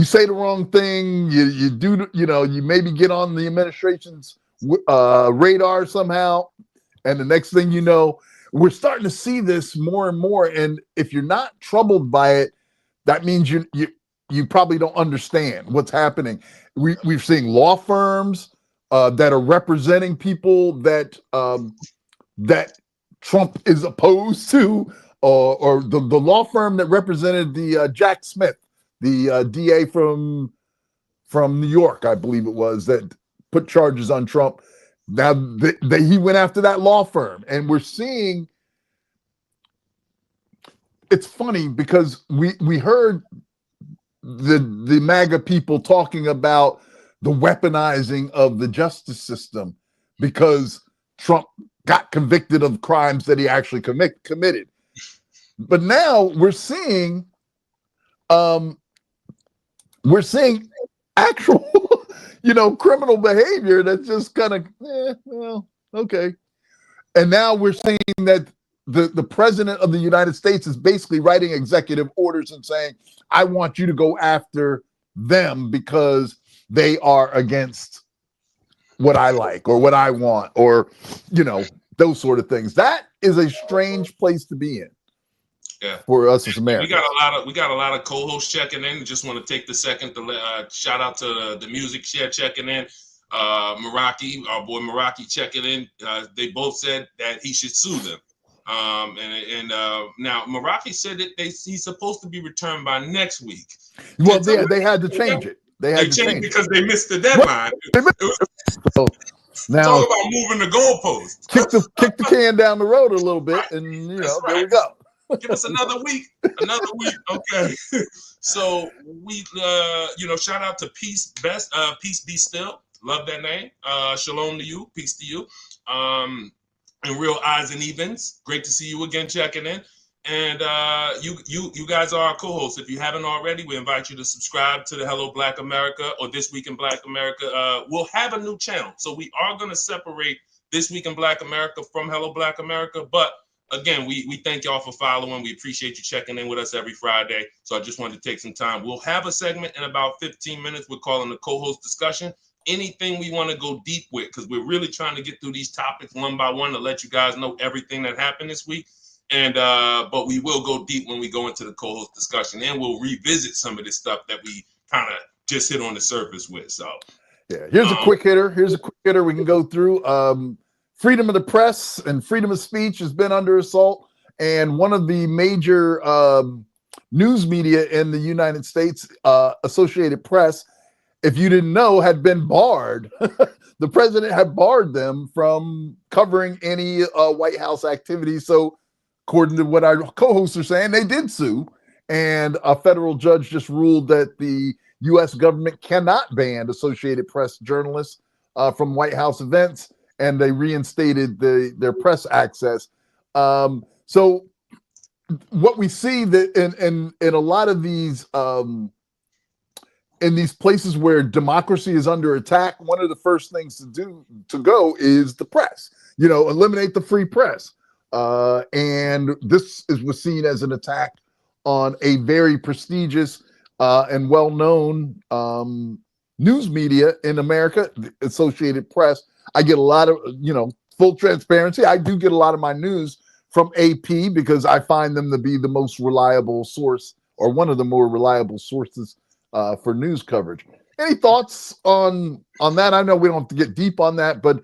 say the wrong thing, you do, you maybe get on the administration's radar somehow, and the next thing you know, we're starting to see this more and more. And if you're not troubled by it, that means you probably don't understand what's happening. We're seeing law firms that are representing people that Trump is opposed to, or the law firm that represented the Jack Smith, the DA from New York, I believe it was, that put charges on Trump. Now he went after that law firm, and we're seeing. It's funny because we heard the MAGA people talking about the weaponizing of the justice system because Trump got convicted of crimes that he actually committed. But now we're seeing actual, criminal behavior that's just kind of, well, okay. And now we're seeing that the president of the United States is basically writing executive orders and saying, I want you to go after them because they are against what I like or what I want, or, those sort of things. That is a strange place to be in. Yeah, for us as Americans. We got a lot of co-hosts checking in. Just want to take the second to shout out to the music share checking in. Meraki, our boy Meraki checking in. They both said that he should sue them. And now Meraki said that he's supposed to be returned by next week. Well, they had to change it. They changed it because they missed the deadline. So now, talk about moving the goalpost. Kick the can down the road a little bit, and there we go. Give us another week. Okay. So we, shout out to Peace Be Still. Love that name. Shalom to you. Peace to you. And Real Eyes and Evens. Great to see you again checking in. And you guys are our co-hosts. If you haven't already, we invite you to subscribe to the Hello Black America or This Week in Black America. We'll have a new channel. So we are going to separate This Week in Black America from Hello Black America. But again, we thank y'all for following. We appreciate you checking in with us every Friday. So I just wanted to take some time. We'll have a segment in about 15 minutes. We're calling the co-host discussion. Anything we want to go deep with, because we're really trying to get through these topics one by one to let you guys know everything that happened this week. And but we will go deep when we go into the co-host discussion, and we'll revisit some of this stuff that we kind of just hit on the surface with. So yeah, here's a quick hitter. We can go through. Freedom of the press and freedom of speech has been under assault, and one of the major news media in the United States, Associated Press, if you didn't know, had been barred. The president had barred them from covering any White House activities. So according to what our co-hosts are saying, they did sue, and a federal judge just ruled that the U.S. government cannot ban Associated Press journalists from White House events, and they reinstated their press access. So what we see that in a lot of these in these places where democracy is under attack, one of the first things to go is the press. Eliminate the free press. And this was seen as an attack on a very prestigious and well-known news media in America, the Associated Press. I get a lot of, full transparency. I do get a lot of my news from AP because I find them to be the most reliable source or one of the more reliable sources for news coverage. Any thoughts on that? I know we don't have to get deep on that, but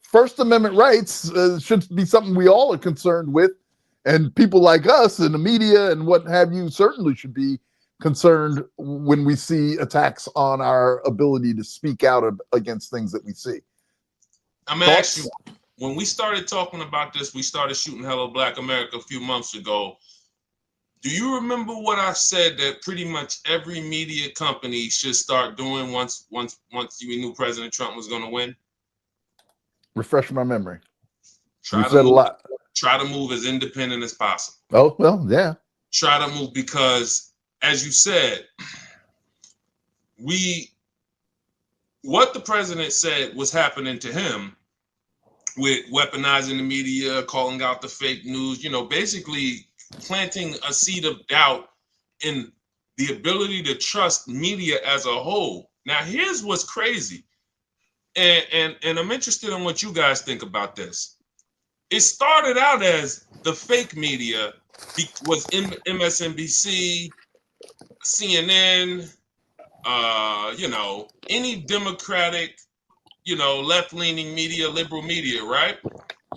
First Amendment rights should be something we all are concerned with, and people like us in the media and what have you certainly should be concerned when we see attacks on our ability to speak out against things that we see. I'm gonna ask you, when we started talking about this, we started shooting Hello Black America a few months ago. Do you remember what I said that pretty much every media company should start doing once we knew President Trump was going to win? Refresh my memory. Try to move as independent as possible. Oh, well, yeah. Try to move, because as you said, what the president said was happening to him with weaponizing the media, calling out the fake news, basically planting a seed of doubt in the ability to trust media as a whole. Now, here's what's crazy, and I'm interested in what you guys think about this. It started out as the fake media was MSNBC, CNN, any Democratic, left-leaning media, liberal media, right?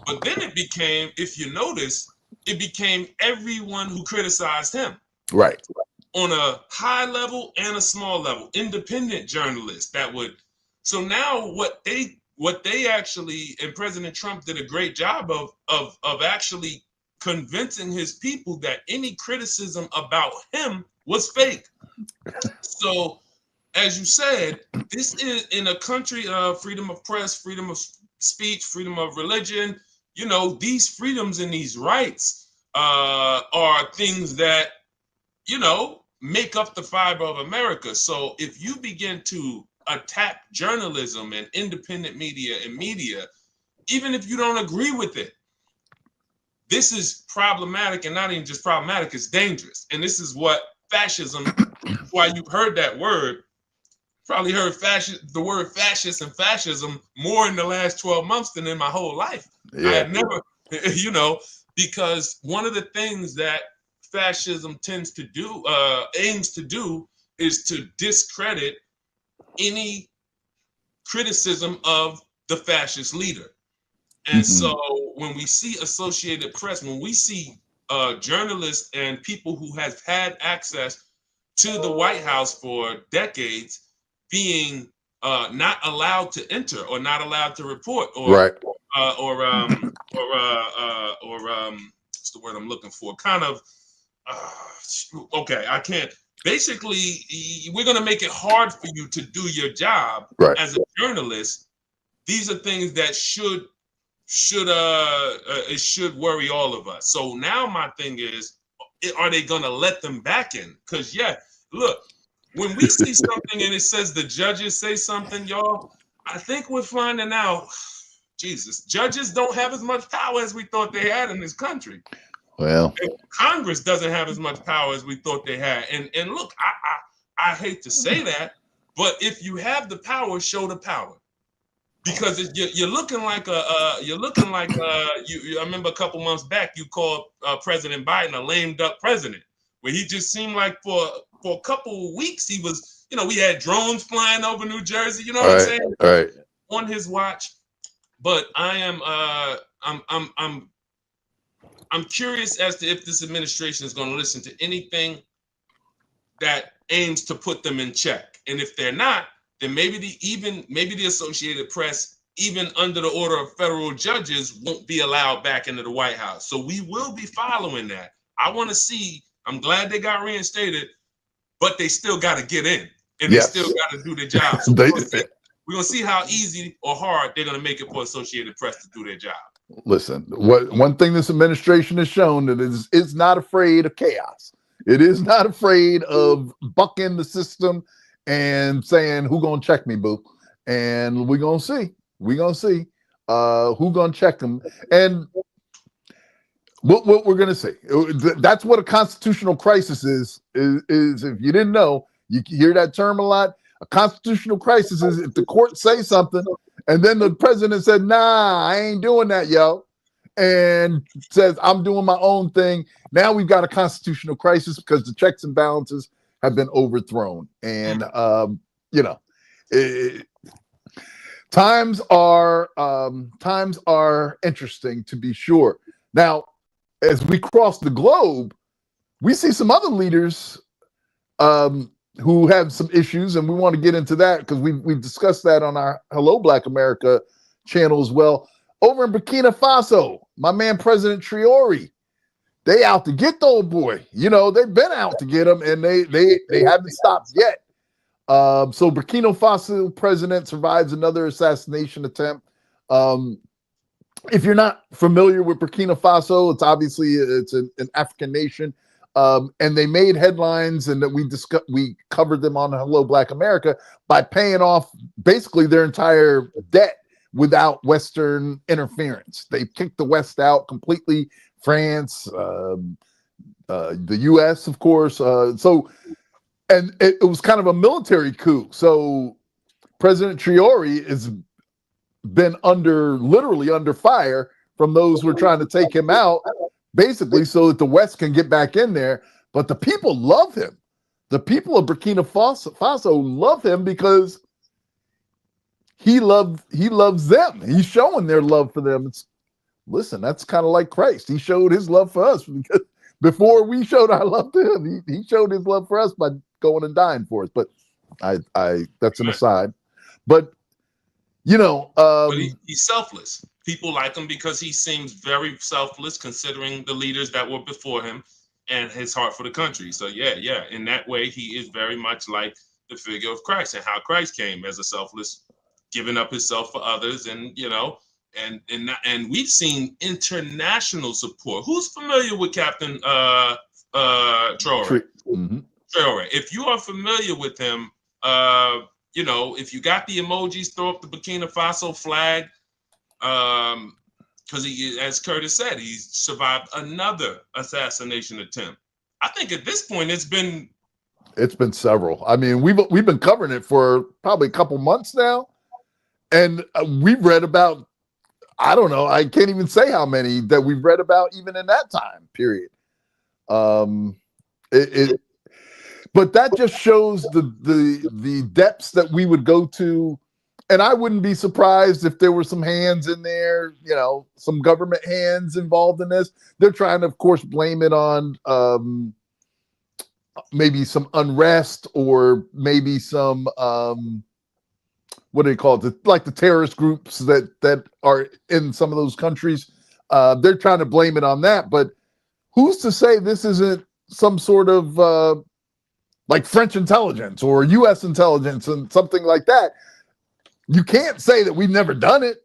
But then it became, if you notice, it became everyone who criticized him. Right. On a high level and a small level, independent journalists that would. So now what they actually, and President Trump did a great job of actually convincing his people that any criticism about him was fake. So, as you said, this is in a country of freedom of press, freedom of speech, freedom of religion. These freedoms and these rights are things that, make up the fiber of America. So if you begin to attack journalism and independent media and media, even if you don't agree with it, this is problematic, and not even just problematic, it's dangerous. And this is what fascism, why you've heard that word, probably heard the word fascist and fascism more in the last 12 months than in my whole life. Yeah. I had never, because one of the things that fascism aims to do is to discredit any criticism of the fascist leader. And so when we see Associated Press, when we see journalists and people who have had access to the White House for decades being not allowed to enter or not allowed to report, or right. What's the word I'm looking for? Kind of okay, I can't. Basically, we're going to make it hard for you to do your job as a journalist. These are things that should worry all of us. So now my thing is, are they going to let them back in? Because look, when we see something and it says the judges say something, y'all, I think we're finding out, Jesus, judges don't have as much power as we thought they had in this country. Well, and Congress doesn't have as much power as we thought they had. And look, I hate to say that, but if you have the power, show the power. Because you're looking like I remember a couple months back you called President Biden a lame duck president, where he just seemed like for a couple of weeks he was, we had drones flying over New Jersey, you know what I'm saying? Right. On his watch. But I am I'm curious as to if this administration is going to listen to anything that aims to put them in check. And if they're not, then maybe the Associated Press, even under the order of federal judges, won't be allowed back into the White House. So we will be following that. I want to see, I'm glad they got reinstated, but they still got to get in, and they still got to do their job. So we're going to see how easy or hard they're going to make it for Associated Press to do their job. Listen, one thing this administration has shown that is not afraid of chaos. It is not afraid of bucking the system and saying, who gonna check me, boo? And we're gonna see. We're gonna see who gonna check them. And what we're gonna see. That's what a constitutional crisis is if you didn't know, you hear that term a lot. A constitutional crisis is if the court say something and then the president said, nah, I ain't doing that, yo. and says, I'm doing my own thing. Now we've got a constitutional crisis because the checks and balances have been overthrown. And, you know, times are interesting, to be sure. Now, as we cross the globe, we see some other leaders who have some issues, and we want to get into that because we've discussed that on our Hello Black America channel as well. Over in Burkina Faso, my man President Traoré, they out to get the old boy. You know, they've been out to get him, and they haven't stopped yet. So Burkina Faso president survives another assassination attempt. If you're not familiar with Burkina Faso, it's an African nation. And they made headlines, and that we covered them on Hello Black America by paying off basically their entire debt without Western interference. They kicked the West out completely. France, the U.S., of course. And it was kind of a military coup. So President Traoré has been literally under fire from those who are trying to take him out, basically so that the West can get back in there. But the people love him. The people of Burkina Faso love him because he loves them. He's showing their love for them. Listen, that's kind of like Christ. He showed his love for us because before we showed our love to him, he showed his love for us by going and dying for us. But that's an aside. But you know, but he's selfless. People like him because he seems very selfless, considering the leaders that were before him and his heart for the country. So yeah, in that way, he is very much like the figure of Christ and how Christ came as a selfless, giving up himself for others, and you know, and we've seen international support. Who's familiar with Captain Traoré? Mm-hmm. Traoré. If you are familiar with him, you know, if you got the emojis, throw up the Burkina Faso flag, because he, as Curtis said, he's survived another assassination attempt. I think at this point it's been several. I mean, we've been covering it for probably a couple months now, and we've read about, I don't know, I can't even say how many that we've read about even in that time period. But that just shows the depths that we would go to, and I wouldn't be surprised if there were some hands in there, you know, some government hands involved in this. They're trying to, of course, blame it on maybe some unrest or maybe some what do they call it? Like the terrorist groups that are in some of those countries. They're trying to blame it on that, but who's to say this isn't some sort of like French intelligence or U.S. intelligence and something like that? You can't say that we've never done it.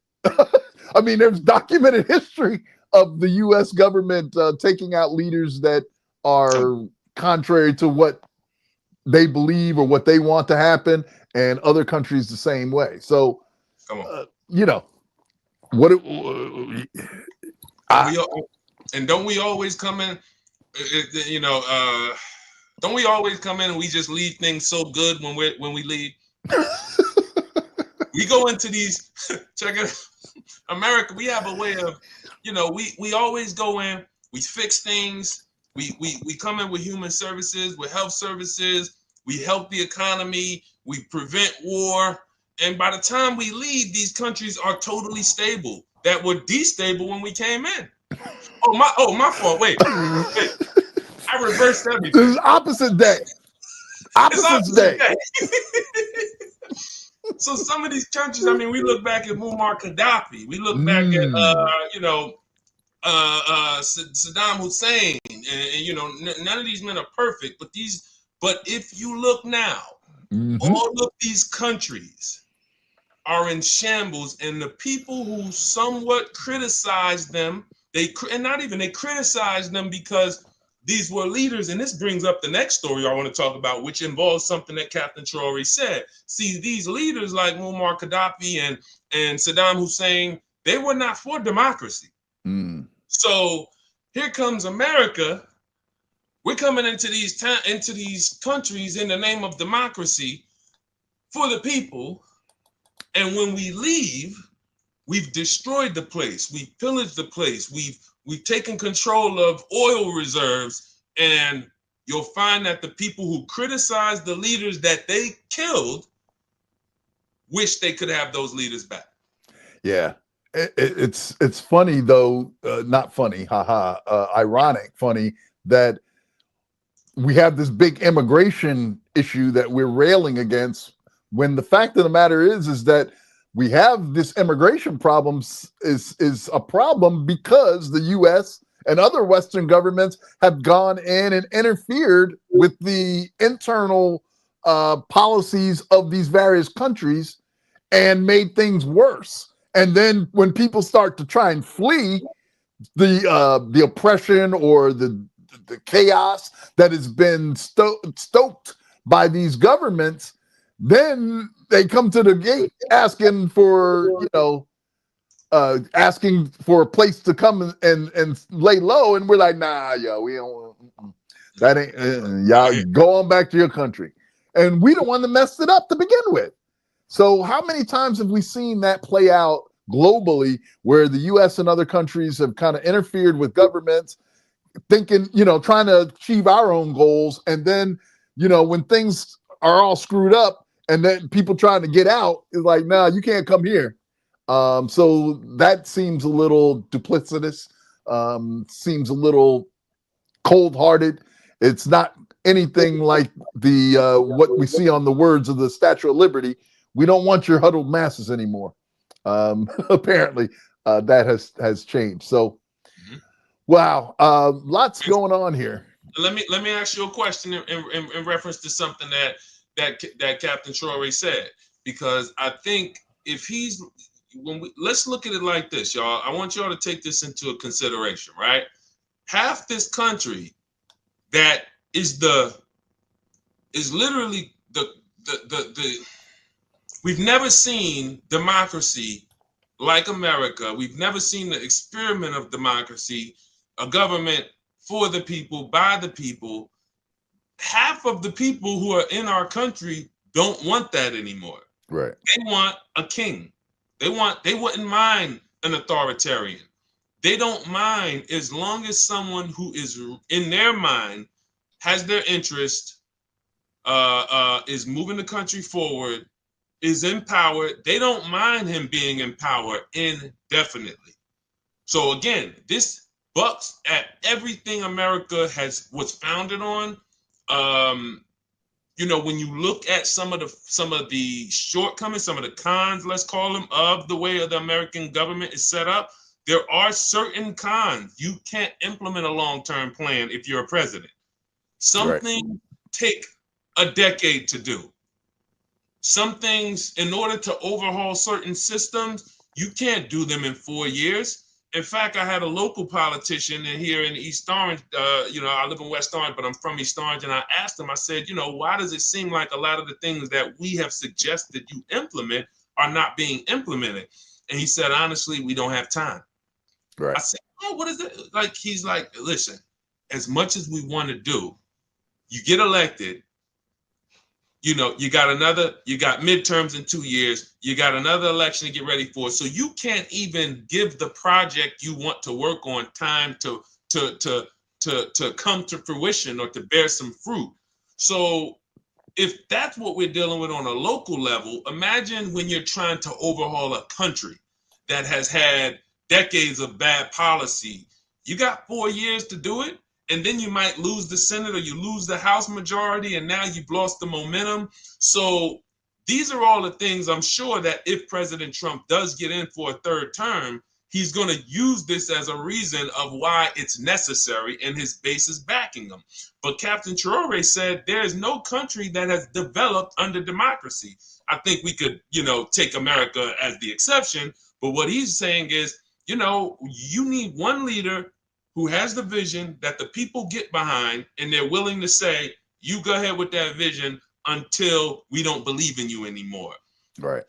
I mean, there's documented history of the U.S. government taking out leaders that are contrary to what they believe or what they want to happen, and other countries the same way. So, you know, and don't we always come in, you know, don't we always come in and we just leave things so good when we leave? We go into these, check it out, America, we have a way of, you know, we always go in, we fix things, we come in with human services, with health services, we help the economy, we prevent war, and by the time we leave, these countries are totally stable that were destable when we came in. Oh my fault. Wait. I reversed everything. This is opposite day. Opposite day. So some of these countries, I mean, we look back at Muammar Gaddafi. We look back at, you know, Saddam Hussein, and you know, none of these men are perfect, but if you look now, all of these countries are in shambles, and the people who somewhat criticize them, they criticize them because these were leaders, and this brings up the next story I want to talk about, which involves something that Captain Traoré said. See, these leaders like Muammar Gaddafi and Saddam Hussein, they were not for democracy. So here comes America. We're coming into these countries in the name of democracy for the people, and when we leave, We've destroyed the place. We've pillaged the place. We've taken control of oil reserves, and you'll find that the people who criticize the leaders that they killed wish they could have those leaders back. Yeah, it's funny though, not funny, haha, ironic, funny that we have this big immigration issue that we're railing against, when the fact of the matter is that we have this immigration problems is a problem because the U.S. and other Western governments have gone in and interfered with the internal policies of these various countries and made things worse. And then when people start to try and flee the oppression or the chaos that has been stoked by these governments, then they come to the gate asking for, asking for a place to come and lay low, and we're like, nah, yo, we don't. That ain't. Y'all go on back to your country, and we don't want to mess it up to begin with. So, how many times have we seen that play out globally, where the U.S. and other countries have kind of interfered with governments, thinking, trying to achieve our own goals, and then, when things are all screwed up, and then people trying to get out is like, nah, you can't come here. So that seems a little duplicitous, seems a little cold-hearted. It's not anything like the what we see on the words of the Statue of Liberty. We don't want your huddled masses anymore. Apparently, that has changed. So, wow, lots going on here. Let me ask you a question in reference to something that Captain Traore said, because I think if he's let's look at it like this, y'all. I want y'all to take this into consideration, right? Half this country that is literally the we've never seen democracy like America. We've never seen the experiment of democracy, a government for the people, by the people. Half of the people who are in our country don't want that anymore. Right. They want a king. They wouldn't mind an authoritarian. They don't mind as long as someone who is in their mind has their interest, is moving the country forward, is in power. They don't mind him being in power indefinitely. So again, this bucks at everything America was founded on. When you look at some of the shortcomings, some of the cons, let's call them, of the way the American government is set up, there are certain cons. You can't implement a long-term plan if you're a president. Some things take a decade to do. Some things, in order to overhaul certain systems, you can't do them in 4 years. In fact, I had a local politician here in East Orange. I live in West Orange, but I'm from East Orange. And I asked him, I said, why does it seem like a lot of the things that we have suggested you implement are not being implemented? And he said, honestly, we don't have time. Right. I said, oh, what is it? Like, he's like, listen, as much as we want to do, you get elected, you got midterms in 2 years, you got another election to get ready for. So you can't even give the project you want to work on time to come to fruition or to bear some fruit. So if that's what we're dealing with on a local level, imagine when you're trying to overhaul a country that has had decades of bad policy. You got 4 years to do it. And then you might lose the Senate or you lose the House majority, and now you've lost the momentum. So these are all the things I'm sure that if President Trump does get in for a third term, he's going to use this as a reason of why it's necessary, and his base is backing him. But Captain Traore said there is no country that has developed under democracy. I think we could, take America as the exception. But what he's saying is, you need one leader who has the vision that the people get behind, and they're willing to say, you go ahead with that vision until we don't believe in you anymore. Right.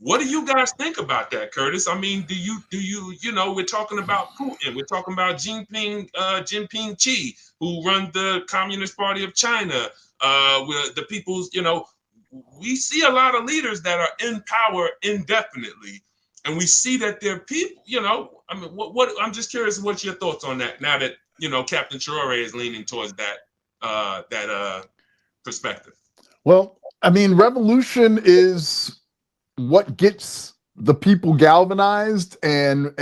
What do you guys think about that, Curtis? I mean, do you, we're talking about Putin, we're talking about Jinping Xi, who runs the Communist Party of China, with the people's, we see a lot of leaders that are in power indefinitely. and we see that there are people, you know, I mean, what I'm just curious, what's your thoughts on that now that, you know, Captain Traore is leaning towards that perspective? Well, I mean, revolution is what gets the people galvanized, and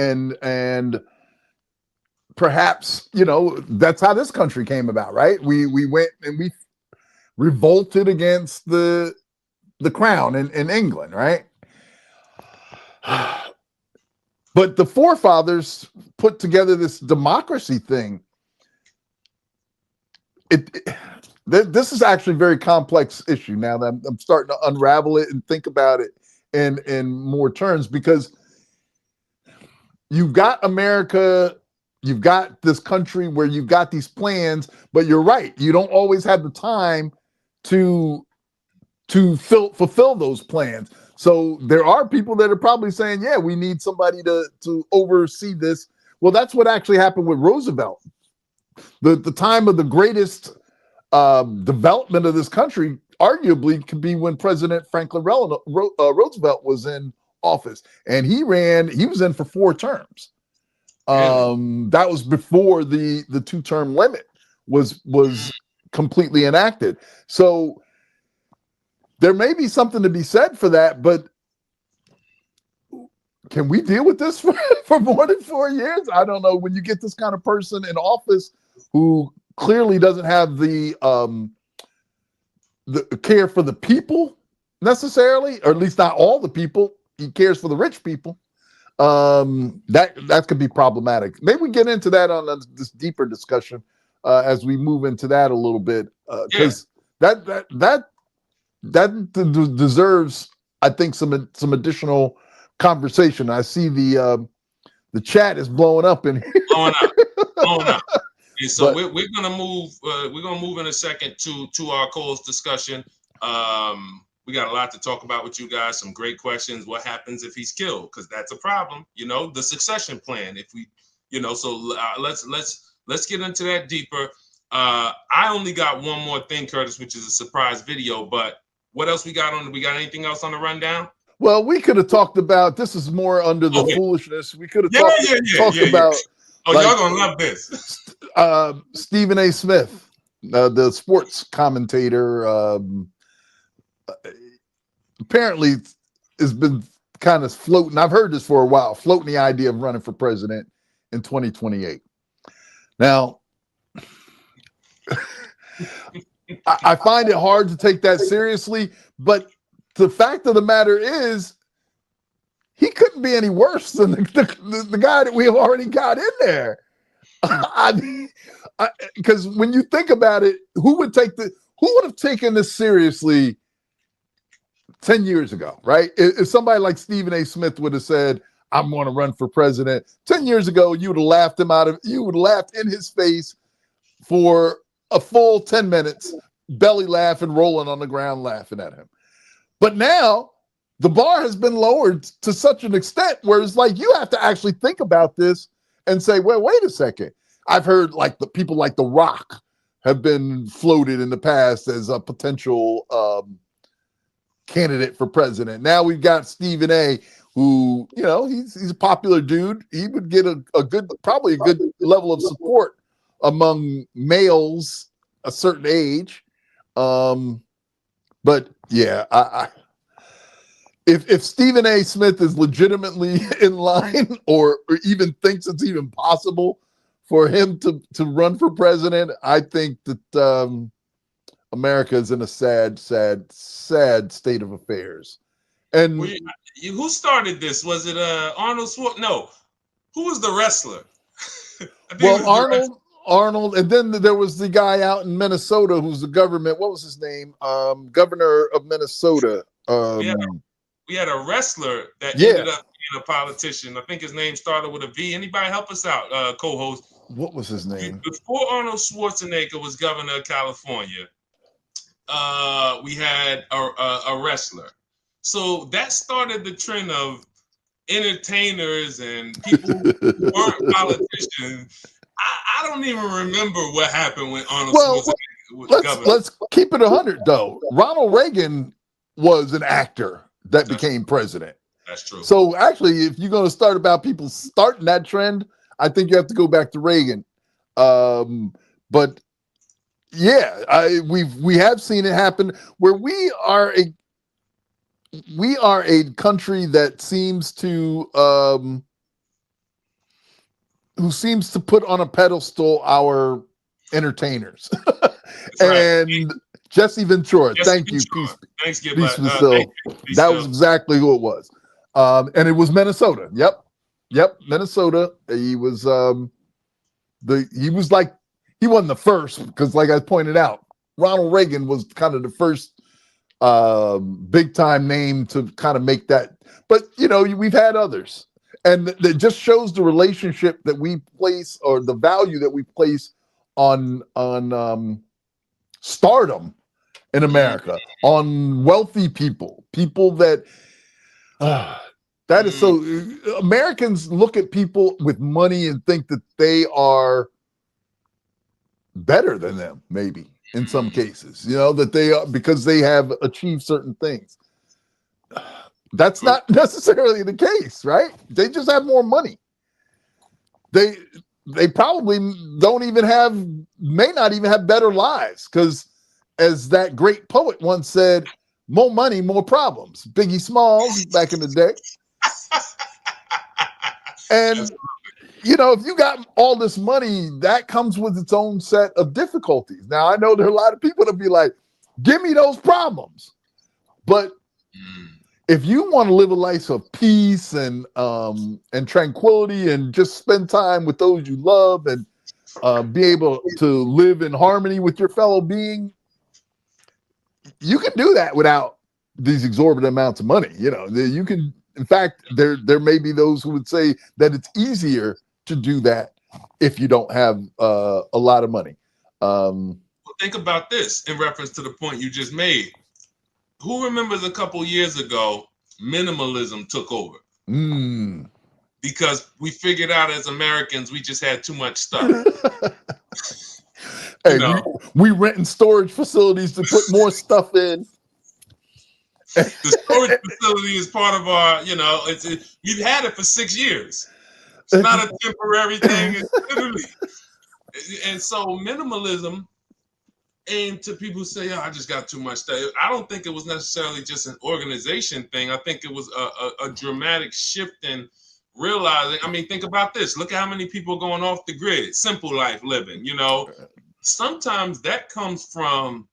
perhaps, you know, that's how this country came about, right? We went and we revolted against the crown in England, right? But the forefathers put together this democracy thing. This is actually a very complex issue now that I'm starting to unravel it and think about it in more terms, because you've got America, you've got this country where you've got these plans, but you're right, you don't always have the time to fulfill those plans. So there are people that are probably saying, yeah, we need somebody to oversee this. Well, that's what actually happened with Roosevelt. The time of the greatest development of this country arguably could be when President Franklin Roosevelt was in office, and he was in for 4 terms. That was before the 2-term limit was completely enacted. So there may be something to be said for that, but can we deal with this for more than 4 years? I don't know. When you get this kind of person in office who clearly doesn't have the care for the people necessarily, or at least not all the people, he cares for the rich people. That could be problematic. Maybe we get into that on this deeper discussion as we move into that a little bit, because that deserves, I think, some additional conversation. I see the chat is blowing up in here. Blowing up. And so we're gonna move. We're gonna move in a second to our cause discussion. We got a lot to talk about with you guys. Some great questions. What happens if he's killed? Because that's a problem. You know, the succession plan. If we, you know, so let's get into that deeper. I only got one more thing, Curtis, which is a surprise video. But what else we got on? We got anything else on the rundown? Well, we could have talked about, this is more under the foolishness. We could have talked about. Oh, like, y'all gonna love this. Stephen A. Smith, the sports commentator, apparently has been kind of floating. I've heard this for a while, floating the idea of running for president in 2028. Now, I find it hard to take that seriously, but the fact of the matter is, he couldn't be any worse than the guy that we have already got in there. Because when you think about it, who would have taken this seriously 10 years ago, right? If somebody like Stephen A. Smith would have said, I'm going to run for president 10 years ago, you would have laughed in his face for a full 10 minutes, belly laughing, rolling on the ground, laughing at him. But now the bar has been lowered to such an extent where it's like, you have to actually think about this and say, well, wait a second. I've heard like the people like The Rock have been floated in the past as a potential candidate for president. Now we've got Stephen A., who, you know, he's a popular dude. He would get probably a good level of support among males a certain age. But yeah, if Stephen A. Smith is legitimately in line or even thinks it's even possible for him to run for president, I think that America is in a sad state of affairs. And who started this? Was it Arnold Schwarzenegger? No, who was the wrestler? Well, Arnold, and then there was the guy out in Minnesota who's the government. What was his name? Governor of Minnesota. We had a wrestler that ended up being a politician. I think his name started with a V. Anybody help us out, co-host? What was his name? Before Arnold Schwarzenegger was governor of California, we had a wrestler. So that started the trend of entertainers and people who weren't politicians. I don't even remember what happened when Arnold Schwarzenegger was governor. Let's keep it 100 though. Ronald Reagan was an actor that became president. That's true. So actually, if you're going to start about people starting that trend, I think you have to go back to Reagan. But yeah, we have seen it happen where we are a country that seems to who seems to put on a pedestal our entertainers. And right. Jesse Ventura, thank you. Peace, thanks, peace Vasil. That was exactly who it was. And it was Minnesota. Yep, Minnesota. He was he wasn't the first, because like I pointed out, Ronald Reagan was kind of the first big time name to kind of make that. But you know, we've had others. And it just shows the relationship that we place, or the value that we place on stardom in America, on wealthy people that that is so. Americans look at people with money and think that they are better than them, maybe in some cases, you know, that they are, because they have achieved certain things. That's not necessarily the case, right? They just have more money. They probably may not even have better lives, because as that great poet once said, more money, more problems. Biggie Smalls back in the day. And you know, if you got all this money, that comes with its own set of difficulties. Now, I know there are a lot of people that be like, give me those problems. But if you want to live a life of peace and tranquility, and just spend time with those you love, and be able to live in harmony with your fellow being, you can do that without these exorbitant amounts of money. You know, you can. In fact, there may be those who would say that it's easier to do that if you don't have a lot of money. Well, think about this in reference to the point you just made. Who remembers a couple years ago, minimalism took over? Because we figured out as Americans, we just had too much stuff. Hey, we renting storage facilities to put more stuff in. The storage facility is part of our, you know, we've had it for 6 years. It's not a temporary thing. It's literally. And so minimalism aimed to people who say, oh, I just got too much stuff. I don't think it was necessarily just an organization thing. I think it was a dramatic shift in realizing. I mean, think about this. Look at how many people are going off the grid. Simple life living, you know. Sometimes that comes from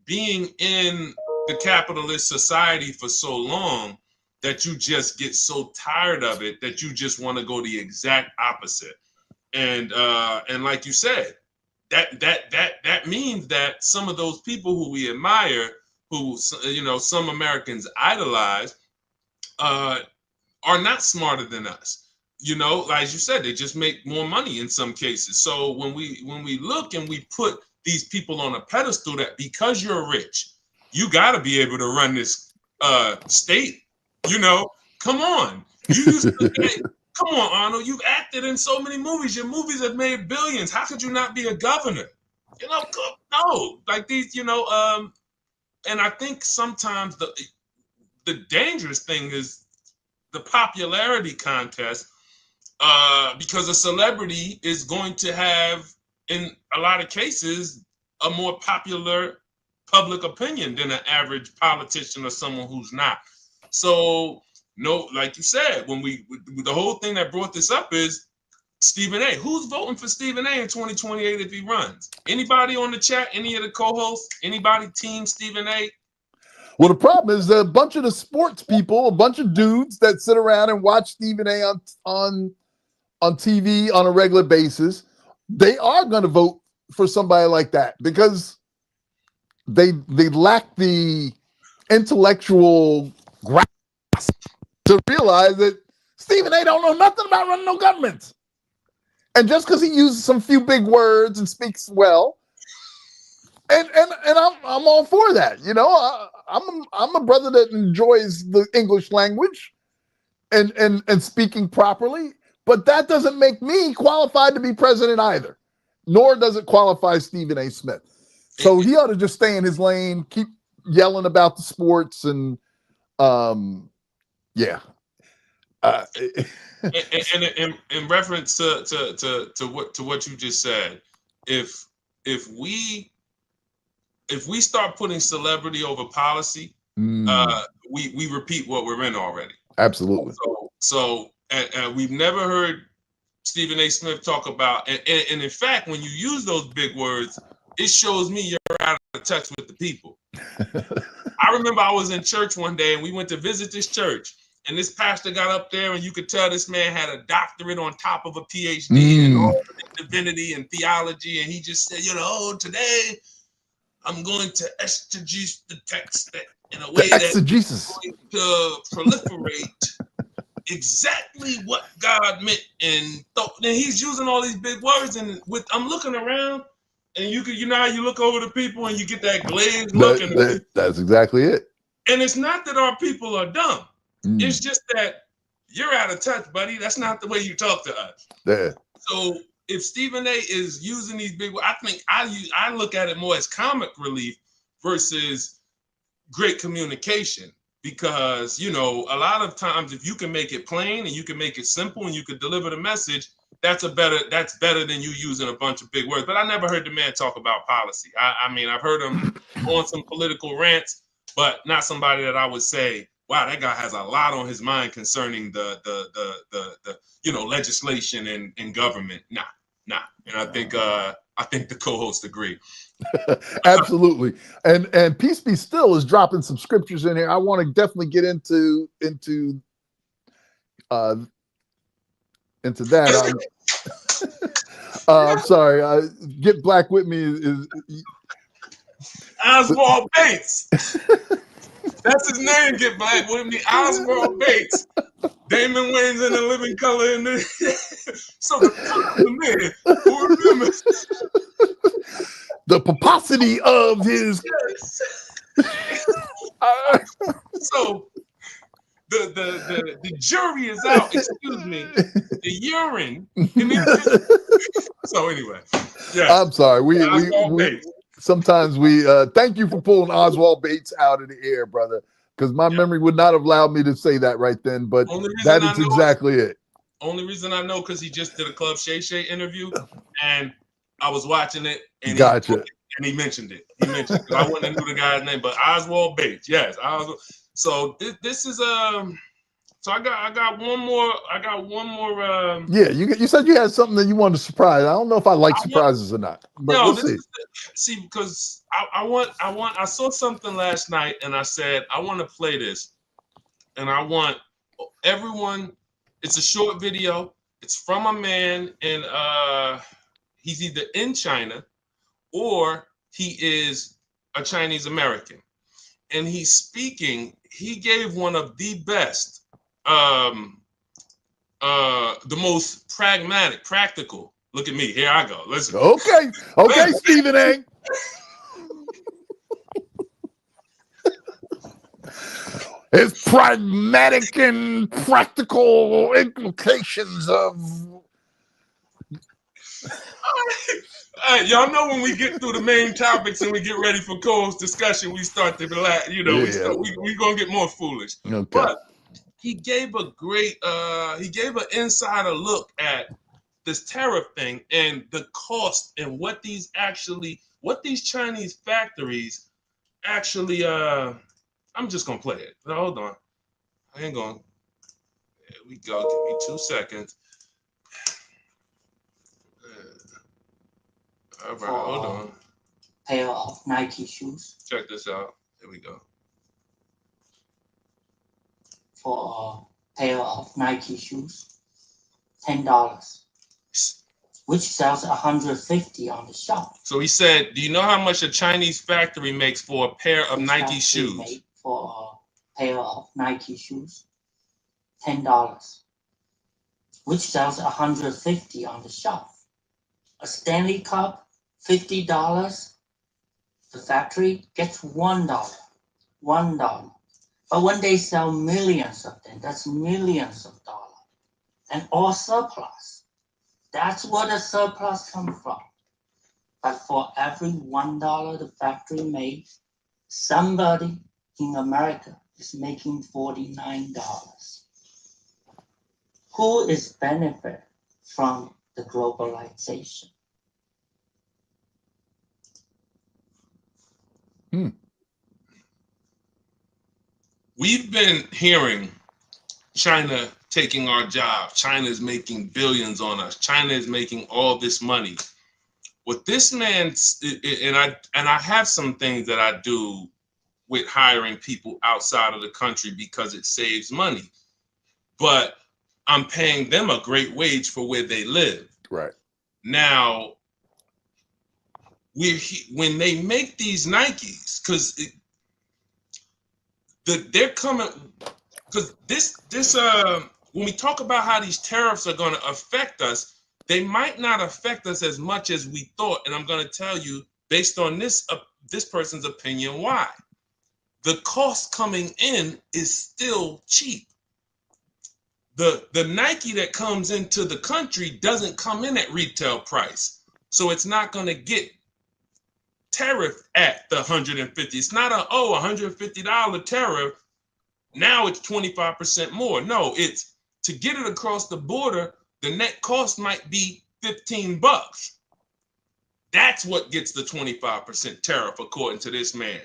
being in the capitalist society for so long that you just get so tired of it that you just want to go the exact opposite. And like you said, that means that some of those people who we admire, who, you know, some Americans idolize, are not smarter than us. You know, as you said, they just make more money in some cases. So when we look and we put these people on a pedestal, that because you're rich, you got to be able to run this state. You know, come on. You used to say, come on, Arnold. You've acted in so many movies. Your movies have made billions. How could you not be a governor? You know, no. Like these, you know. And I think sometimes the dangerous thing is the popularity contest, because a celebrity is going to have, in a lot of cases, a more popular public opinion than an average politician or someone who's not. So, no, like you said, the whole thing that brought this up is Stephen A. Who's voting for Stephen A in 2028 if he runs? Anybody on the chat? Any of the co-hosts? Anybody team Stephen A? Well, the problem is a bunch of the sports people, a bunch of dudes that sit around and watch Stephen A on TV on a regular basis, they are going to vote for somebody like that because they lack the intellectual grasp to realize that Stephen A don't know nothing about running no governments. And just because he uses some few big words and speaks well, and I'm all for that. You know, I'm a brother that enjoys the English language and speaking properly, but that doesn't make me qualified to be president either, nor does it qualify Stephen A. Smith. So he ought to just stay in his lane, keep yelling about the sports, and yeah. And in reference to what you just said, if we start putting celebrity over policy, we repeat what we're in already. Absolutely. So we've never heard Stephen A. Smith talk about, and in fact, when you use those big words, it shows me you're out of touch with the people. I remember I was in church one day and we went to visit this church, and this pastor got up there and you could tell this man had a doctorate on top of a PhD in all divinity and theology. And he just said, today I'm going to exegese the text in a way that's going to proliferate exactly what God meant. And then he's using all these big words, and I'm looking around, and you how you look over the people and you get that glazed look. That's exactly it. And it's not that our people are dumb. It's just that you're out of touch, buddy. That's not the way you talk to us. Yeah. So if Stephen A. is using these big words, I think I look at it more as comic relief versus great communication. Because, a lot of times if you can make it plain and you can make it simple and you can deliver the message, that's better than you using a bunch of big words. But I never heard the man talk about policy. I mean, I've heard him on some political rants, but not somebody that I would say, wow, that guy has a lot on his mind concerning the legislation and government. Nah. And I think the co-hosts agree. Absolutely. And Peace Be Still is dropping some scriptures in here. I want to definitely get into that. I'm sorry. Get Black with me is Oswald Bates. That's his name. Get Black with me, Oswald Bates. Damon Wayans in the living color in the so the man who remembers the pomposity of his. So the jury is out. Excuse me. The urine. So anyway, yeah. I'm sorry. We sometimes thank you for pulling Oswald Bates out of the air, brother, because my memory would not have allowed me to say that right then. But that is exactly it. Only reason I know because he just did a Club Shay Shay interview, and I was watching it, and he mentioned it. He mentioned it. I wouldn't have knew the guy's name, but Oswald Bates, yes. So this is So I got one more. Yeah, you said you had something that you wanted to surprise. I don't know if I like surprises or not, but we'll see. Because I saw something last night, and I said I want to play this, and I want everyone. It's a short video. It's from a man, and he's either in China or he is a Chinese American, and he's speaking. He gave one of the best. The most pragmatic, practical. Look at me. Here I go. Listen. Okay, Stephen A. It's pragmatic and practical implications of. All right, y'all know when we get through the main topics and we get ready for co-host discussion, we start to relax. We're gonna get more foolish. Okay. But he gave an insider look at this tariff thing and the cost and what these Chinese factories actually. I'm just gonna play it. No, hold on. Hang on. There we go. Give me 2 seconds. All right, hold on. Pair of Nike shoes. Check this out. Here we go. For a pair of Nike shoes, $10, which sells $150 on the shop. So he said, "Do you know how much a Chinese factory makes for a pair of Nike shoes?" For a pair of Nike shoes, $10, which sells $150 on the shop. A Stanley Cup, $50. The factory gets $1. But when they sell millions of them, that's millions of dollars. And all surplus. That's where the surplus comes from. But for every $1 the factory makes, somebody in America is making $49. who is benefit from the globalization? We've been hearing China taking our job. China is making billions on us. China is making all this money. What this man, and I have some things that I do with hiring people outside of the country because it saves money, but I'm paying them a great wage for where they live. Right. Now, when they make these Nikes, because they're coming, because this when we talk about how these tariffs are going to affect us, they might not affect us as much as we thought, and I'm going to tell you based on this person's opinion why. The cost coming in is still cheap. The Nike that comes into the country doesn't come in at retail price, so it's not going to get tariff at the 150. It's not $150 tariff. Now it's 25% more. No, it's to get it across the border. The net cost might be $15. That's what gets the 25% tariff, according to this man.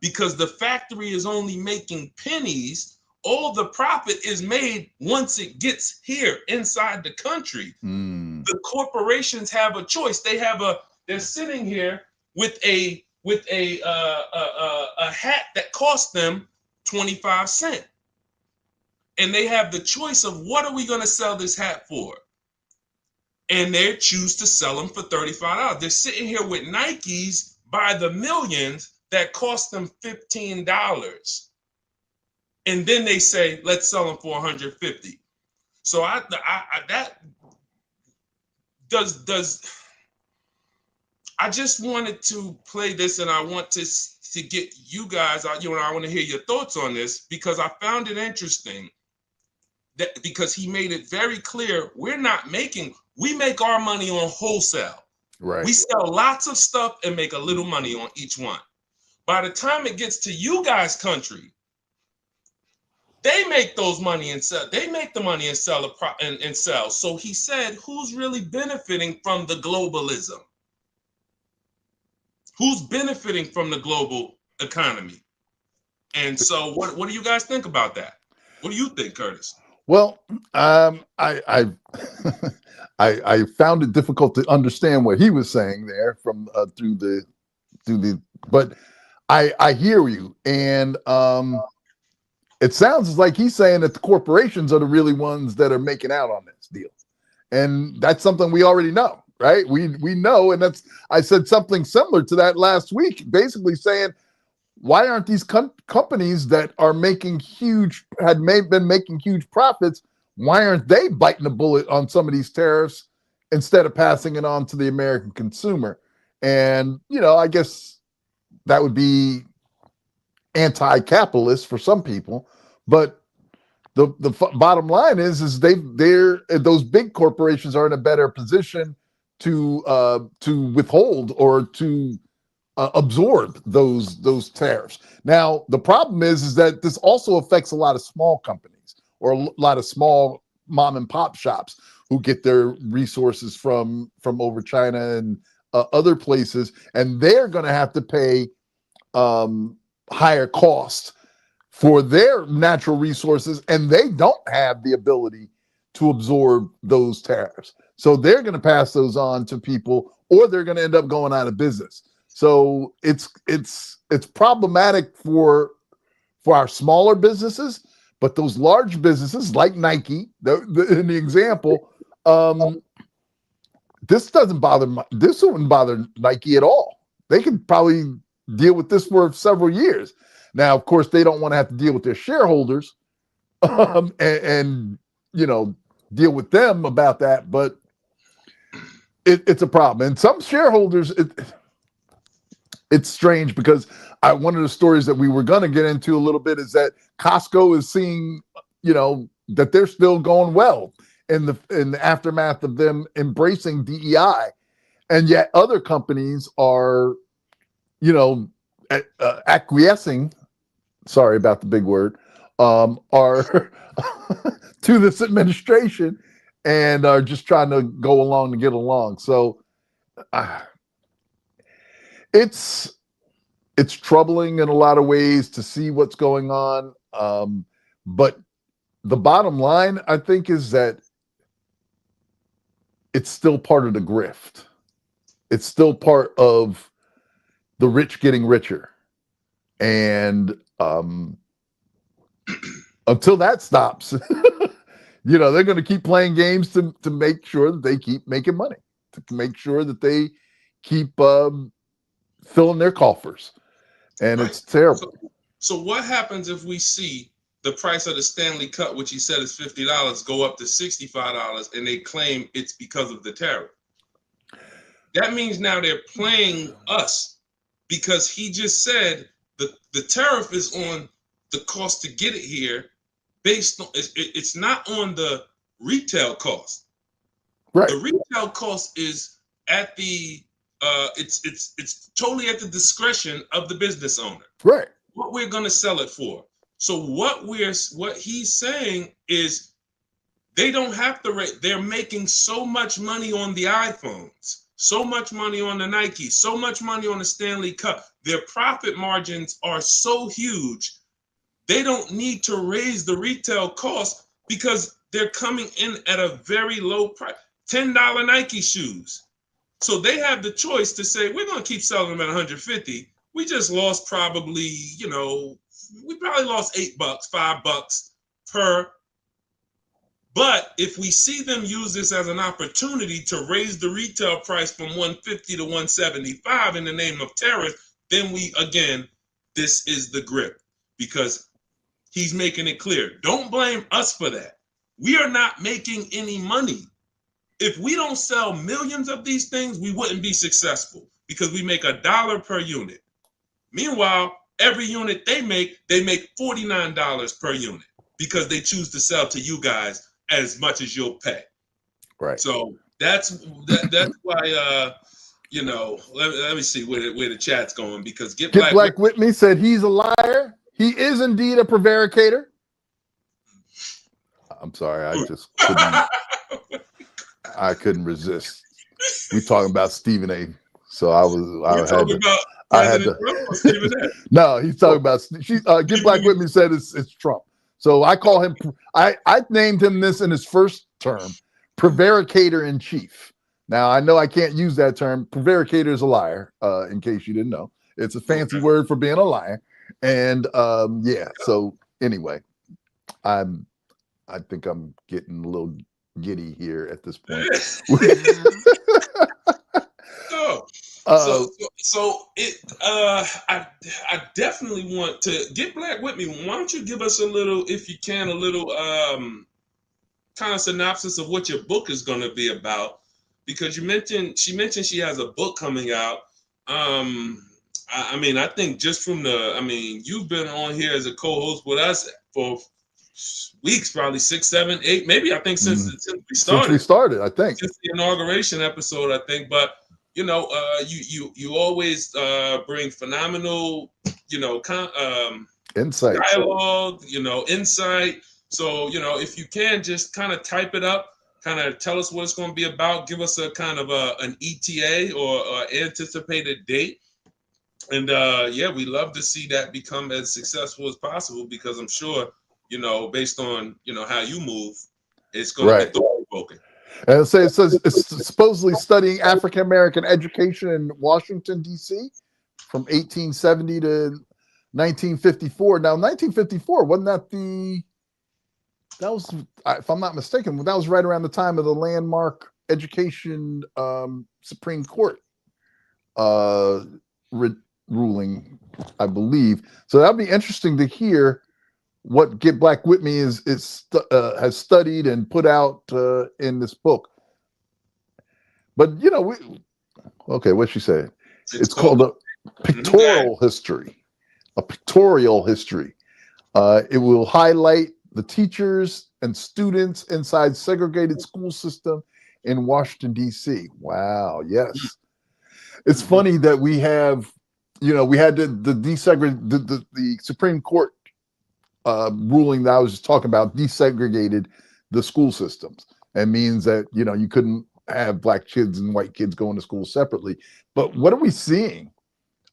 Because the factory is only making pennies, all the profit is made once it gets here inside the country. The corporations have a choice. They're sitting here with a hat that cost them 25 cents. And they have the choice of what are we going to sell this hat for? And they choose to sell them for $35. They're sitting here with Nikes by the millions that cost them $15. And then they say, let's sell them for $150. So I just wanted to play this, and I want to get you guys, I want to hear your thoughts on this, because I found it interesting that because he made it very clear, we make our money on wholesale. Right. We sell lots of stuff and make a little money on each one. By the time it gets to you guys' country, they make those money and sell. They make the money and sell and sell. So he said, who's really benefiting from the globalism? Who's benefiting from the global economy? And so what do you guys think about that? What do you think, Curtis? Well, I I found it difficult to understand what he was saying there from through the but I hear you, and it sounds like he's saying that the corporations are the really ones that are making out on this deal, and that's something we already know, right? We know, and I said something similar to that last week, basically saying, why aren't these companies that are making been making huge profits, why aren't they biting a bullet on some of these tariffs instead of passing it on to the American consumer? And, I guess that would be anti-capitalist for some people, but the bottom line is those big corporations are in a better position to withhold or to absorb those tariffs. Now, the problem is that this also affects a lot of small companies or a lot of small mom and pop shops who get their resources from over China and other places, and they're going to have to pay higher costs for their natural resources, and they don't have the ability to absorb those tariffs. So they're going to pass those on to people, or they're going to end up going out of business. So it's problematic for our smaller businesses, but those large businesses like Nike, in the example, this wouldn't bother Nike at all. They could probably deal with this for several years. Now, of course, they don't want to have to deal with their shareholders and deal with them about that, but it's a problem. And some shareholders, it's strange because one of the stories that we were going to get into a little bit is that Costco is seeing, that they're still going well in the aftermath of them embracing DEI, and yet other companies are, acquiescing. Sorry about the big word. are to this administration and are just trying to go along to get along. So it's troubling in a lot of ways to see what's going on. But the bottom line, I think, is that it's still part of the grift. It's still part of the rich getting richer. And until that stops, they're going to keep playing games to make sure that they keep making money, to make sure that they keep filling their coffers. And It's terrible. So what happens if we see the price of the Stanley Cup, which he said is $50, go up to $65, and they claim it's because of the tariff? That means now they're playing us, because he just said the tariff is on the cost to get it here, based on it's not on the retail cost. Right. The retail cost is at the it's totally at the discretion of the business owner. Right. What we're going to sell it for. So what he's saying is they don't have to rate. They're making so much money on the iPhones, so much money on the Nikes, so much money on the Stanley Cup. Their profit margins are so huge. They don't need to raise the retail cost because they're coming in at a very low price. $10 Nike shoes. So they have the choice to say, we're going to keep selling them at 150. We just lost probably, we probably lost $8, $5 per. But if we see them use this as an opportunity to raise the retail price from 150 to 175 in the name of tariff, then this is the grip, because he's making it clear. Don't blame us for that. We are not making any money. If we don't sell millions of these things, we wouldn't be successful, because we make $1 per unit. Meanwhile, every unit they make $49 per unit, because they choose to sell to you guys as much as you'll pay. Right. So that's why let me see where the chat's going, because Get Black with Me said he's a liar. He is indeed a prevaricator. I'm sorry, I couldn't resist. We talking about Stephen A. So I had to. No, he's talking about. Get Black with Me said it's Trump. So I call him. I named him this in his first term, prevaricator in chief. Now I know I can't use that term. Prevaricator is a liar. In case you didn't know, it's a fancy word for being a liar. And So anyway, I think I'm getting a little giddy here at this point. I definitely want to Get Black with Me. Why don't you give us a little kind of synopsis of what your book is going to be about? Because she mentioned she has a book coming out. I think just from you've been on here as a co-host with us for weeks, probably 6, 7, 8, maybe I think since we started. Since we started, I think. Since the inauguration episode, I think. But you always bring phenomenal, insight, dialogue, insight. So, if you can just kind of type it up, kind of tell us what it's going to be about, give us a kind of an ETA or anticipated date. And we love to see that become as successful as possible, because I'm sure, based on, how you move, it's going to get the broken. And it says it's supposedly studying African American education in Washington, D.C. from 1870 to 1954. Now, 1954, wasn't that was, if I'm not mistaken, that was right around the time of the landmark education Supreme Court ruling, I believe. So that'd be interesting to hear what Get Black with Me has studied and put out in this book. But what she said. It's called a pictorial history. A pictorial history. It will highlight the teachers and students inside segregated school system in Washington, D.C. Wow, yes. It's funny that we have, we had the Supreme Court ruling that I was just talking about desegregated the school systems, and means that, you know, you couldn't have black kids and white kids going to school separately. But what are we seeing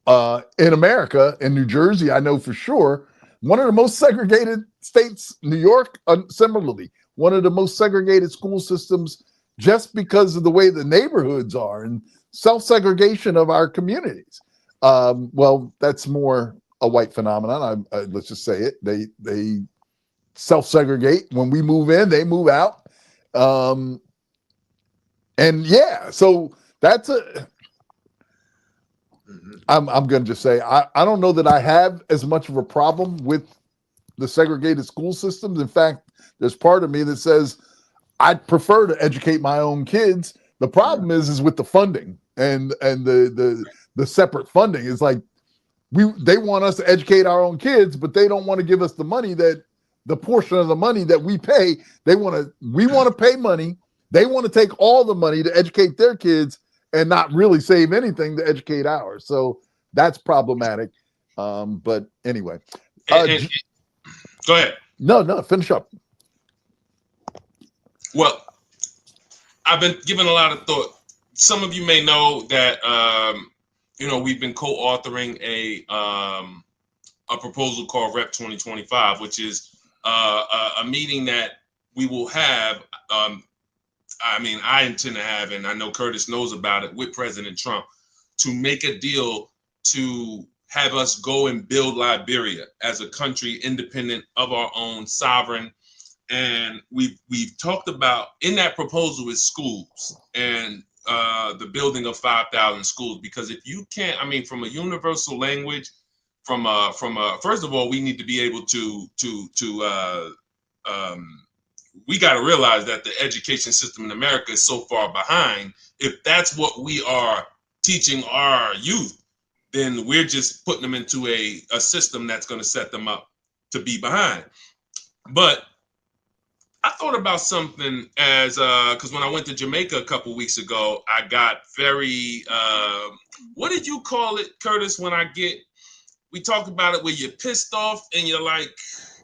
in America? In New Jersey, I know for sure, one of the most segregated states. New York, similarly, one of the most segregated school systems, just because of the way the neighborhoods are and self-segregation of our communities. Well, that's more a white phenomenon. Let's just say it. They self-segregate. When we move in, they move out. And yeah, so that's I'm going to just say, I don't know that I have as much of a problem with the segregated school systems. In fact, there's part of me that says I'd prefer to educate my own kids. The problem is with the funding and the separate funding. It's like they want us to educate our own kids, but they don't want to give us the money, that the portion of the money that we pay. We want to pay money. They want to take all the money to educate their kids and not really save anything to educate ours. So that's problematic. But anyway, go ahead. No, finish up. Well, I've been giving a lot of thought. Some of you may know that you know, we've been co-authoring a proposal called Rep 2025, which is a meeting that we will have. I mean, I intend to have, and I know Curtis knows about it, with President Trump, to make a deal to have us go and build Liberia as a country independent of our own, sovereign. And we've talked about, in that proposal, is schools and the building of 5,000 schools. Because if you can't, I mean, from a universal language, from a first of all, we need to be able we got to realize that the education system in America is so far behind. If that's what we are teaching our youth, then we're just putting them into a system that's going to set them up to be behind. But I thought about something as because when I went to Jamaica a couple weeks ago, I got very what did you call it, Curtis? We talked about it where you're pissed off and you're like,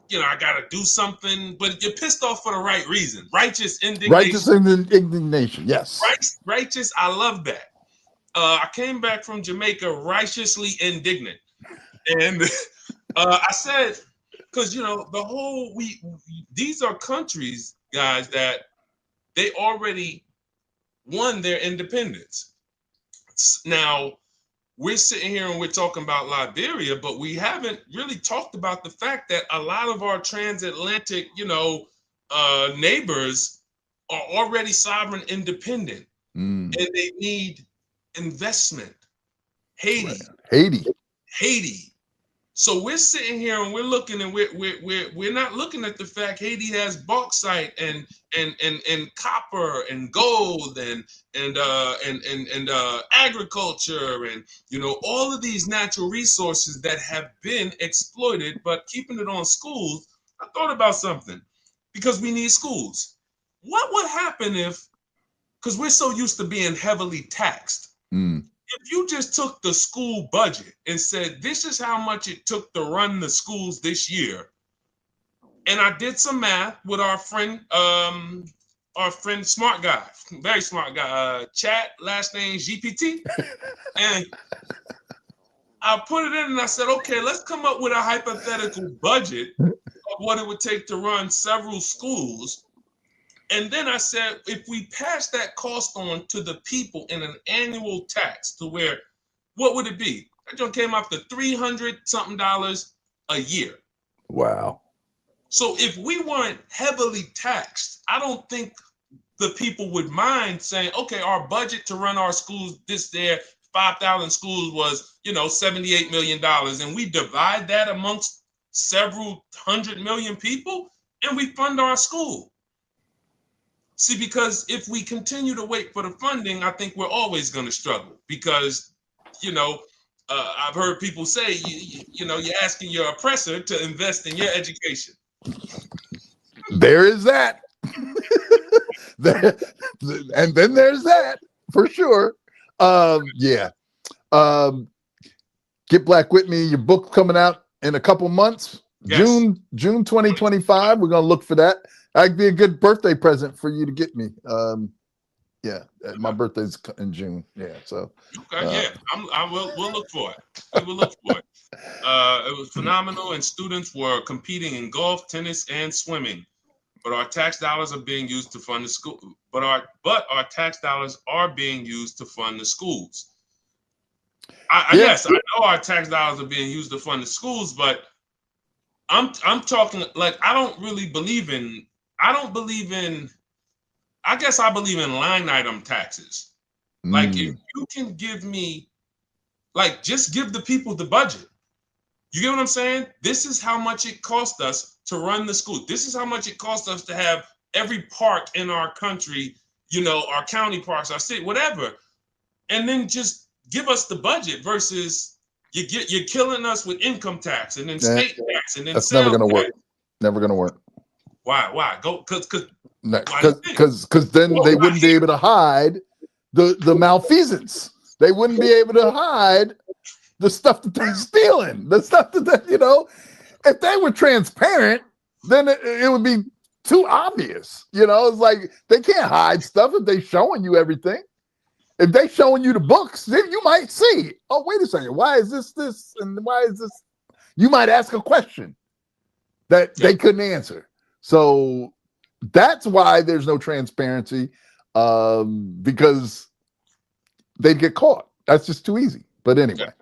you know, I gotta do something, but you're pissed off for the right reason. Righteous indignation. Righteous indignation, yes. Righteous, I love that. I came back from Jamaica righteously indignant. And I said, because, you know, these are countries, guys, that they already won their independence. Now, we're sitting here and we're talking about Liberia, but we haven't really talked about the fact that a lot of our transatlantic, you know, neighbors are already sovereign independent, and they need investment. Haiti. So we're sitting here and we're looking, and we're not looking at the fact Haiti has bauxite and copper and gold and agriculture, and, you know, all of these natural resources that have been exploited. But keeping it on schools, I thought about something, because we need schools. What would happen if, because we're so used to being heavily taxed, if you just took the school budget and said, this is how much it took to run the schools this year. And I did some math with our friend, smart guy, very smart guy, Chat, last name GPT. And I put it in and I said, okay, let's come up with a hypothetical budget of what it would take to run several schools. And then I said, if we pass that cost on to the people in an annual tax, to where, what would it be? That joint came up to $300-something a year. Wow. So if we weren't heavily taxed, I don't think the people would mind saying, okay, our budget to run our schools, 5,000 schools was, you know, $78 million. And we divide that amongst several 100 million people, and we fund our school. See, because if we continue to wait for the funding, I think we're always going to struggle, because, you know, I've heard people say, you know, you're asking your oppressor to invest in your education. There is that. And then there's that, for sure. Yeah. Get Black with Me. Your book coming out in a couple months. Yes. June 2025. We're gonna look for that. That'd be a good birthday present for you to get me. Yeah, my birthday's in June. Yeah, so Okay, yeah, we'll look for it. We will look for it. It was phenomenal, and students were competing in golf, tennis, and swimming. But our tax dollars are being used to fund the school. But our tax dollars are being used to fund the schools. Yes, I know our tax dollars are being used to fund the schools, but I'm talking like I don't believe in. I guess I believe in line item taxes. Like if you can give me, like, just give the people the budget. You get what I'm saying? This is how much it cost us to run the school. This is how much it cost us to have every park in our country, our county parks, our city, whatever. And then just give us the budget versus you're killing us with income tax and then state tax and then that's never gonna work. Tax. Never gonna work. Why? Go because then they wouldn't be able to hide the malfeasance. They wouldn't be able to hide the stuff that they're stealing, the stuff that if they were transparent, then it would be too obvious. It's like they can't hide stuff if they're showing you everything. If they're showing you the books, then you might see, oh, wait a second, why is this and why is this? You might ask a question that they couldn't answer. So that's why there's no transparency, because they'd get caught. That's just too easy. But anyway.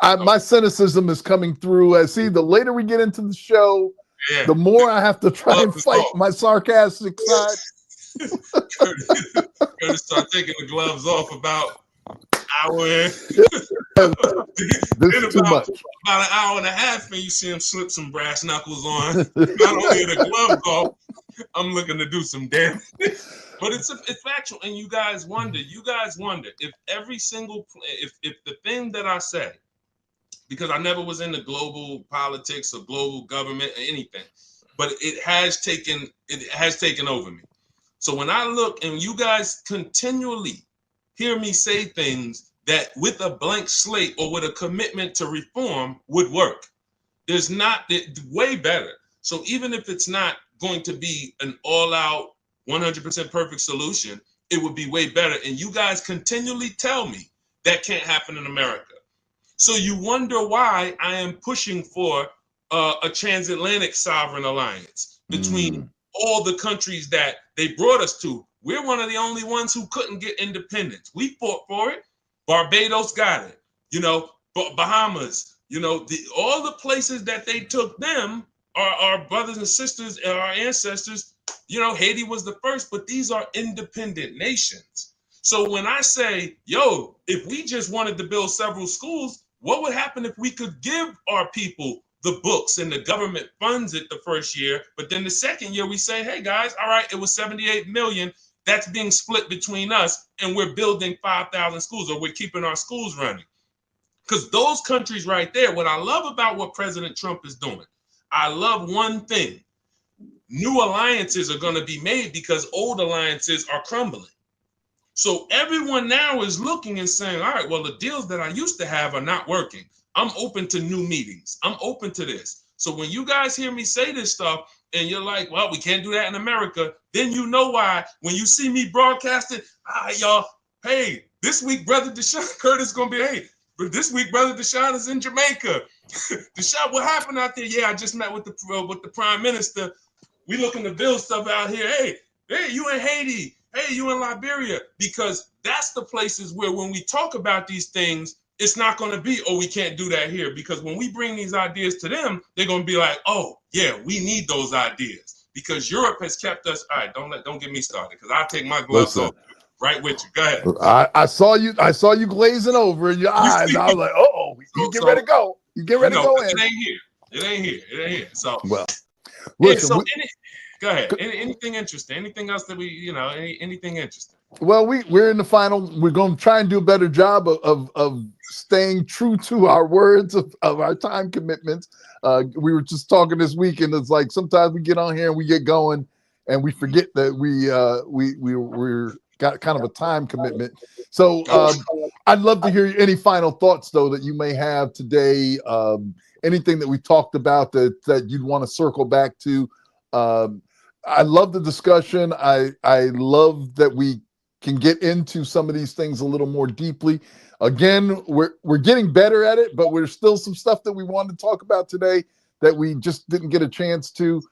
My cynicism is coming through. I see the later we get into the show, the more I have to try and fight my sarcastic side. Curtis start taking the gloves off about an hour in. This is too much. About an hour and a half, and you see him slip some brass knuckles on. Not only the gloves off, I'm looking to do some damage. But it's factual, and you guys wonder if every single if the thing that I say, because I never was into global politics or global government or anything, but it has taken over me. So when I look and you guys continually hear me say things that with a blank slate or with a commitment to reform would work, way better. So even if it's not going to be an all-out 100% perfect solution, it would be way better. And you guys continually tell me that can't happen in America. So you wonder why I am pushing for a transatlantic sovereign alliance between all the countries that they brought us to. We're one of the only ones who couldn't get independence. We fought for it. Barbados got it. Bahamas. All the places that they took them, our brothers and sisters and our ancestors. Haiti was the first, but these are independent nations. So when I say, if we just wanted to build several schools, what would happen if we could give our people the books and the government funds it the first year, but then the second year we say, hey guys, all right, it was 78 million. That's being split between us, and we're building 5,000 schools, or we're keeping our schools running. Because those countries right there, what I love about what President Trump is doing, I love one thing. New alliances are going to be made because old alliances are crumbling. So everyone now is looking and saying, all right, well, the deals that I used to have are not working. I'm open to new meetings. I'm open to this. So when you guys hear me say this stuff and you're like, well, we can't do that in America, then you know why. When you see me broadcasting, all right, y'all, hey, this week, Brother Deshaun Curtis is going to be, hey, but this week, Brother Deshaun is in Jamaica. Deshaun, what happened out there? Yeah, I just met with the Prime Minister. We looking to build stuff out here. Hey, you in Haiti. Hey, you in Liberia. Because that's the places where when we talk about these things, it's not going to be, oh, we can't do that here. Because when we bring these ideas to them, they're going to be like, oh, yeah, we need those ideas. Because Europe has kept us. All right, don't get me started, because I'll take my gloves off right with you. Go ahead. I saw you glazing over in your eyes. I was like, you get ready to go. You get ready to go in. It ain't here. So, well, listen, go ahead. Anything interesting? Anything else that anything interesting? Well, we're in the final. We're going to try and do a better job of staying true to our words of our time commitments. We were just talking this week, and it's like sometimes we get on here and we get going, and we forget that we're got kind of a time commitment. So I'd love to hear any final thoughts, though, that you may have today. anything that we talked about that you'd want to circle back to. I love the discussion. I love that we can get into some of these things a little more deeply. Again, we're getting better at it, but there's still some stuff that we wanted to talk about today that we just didn't get a chance to.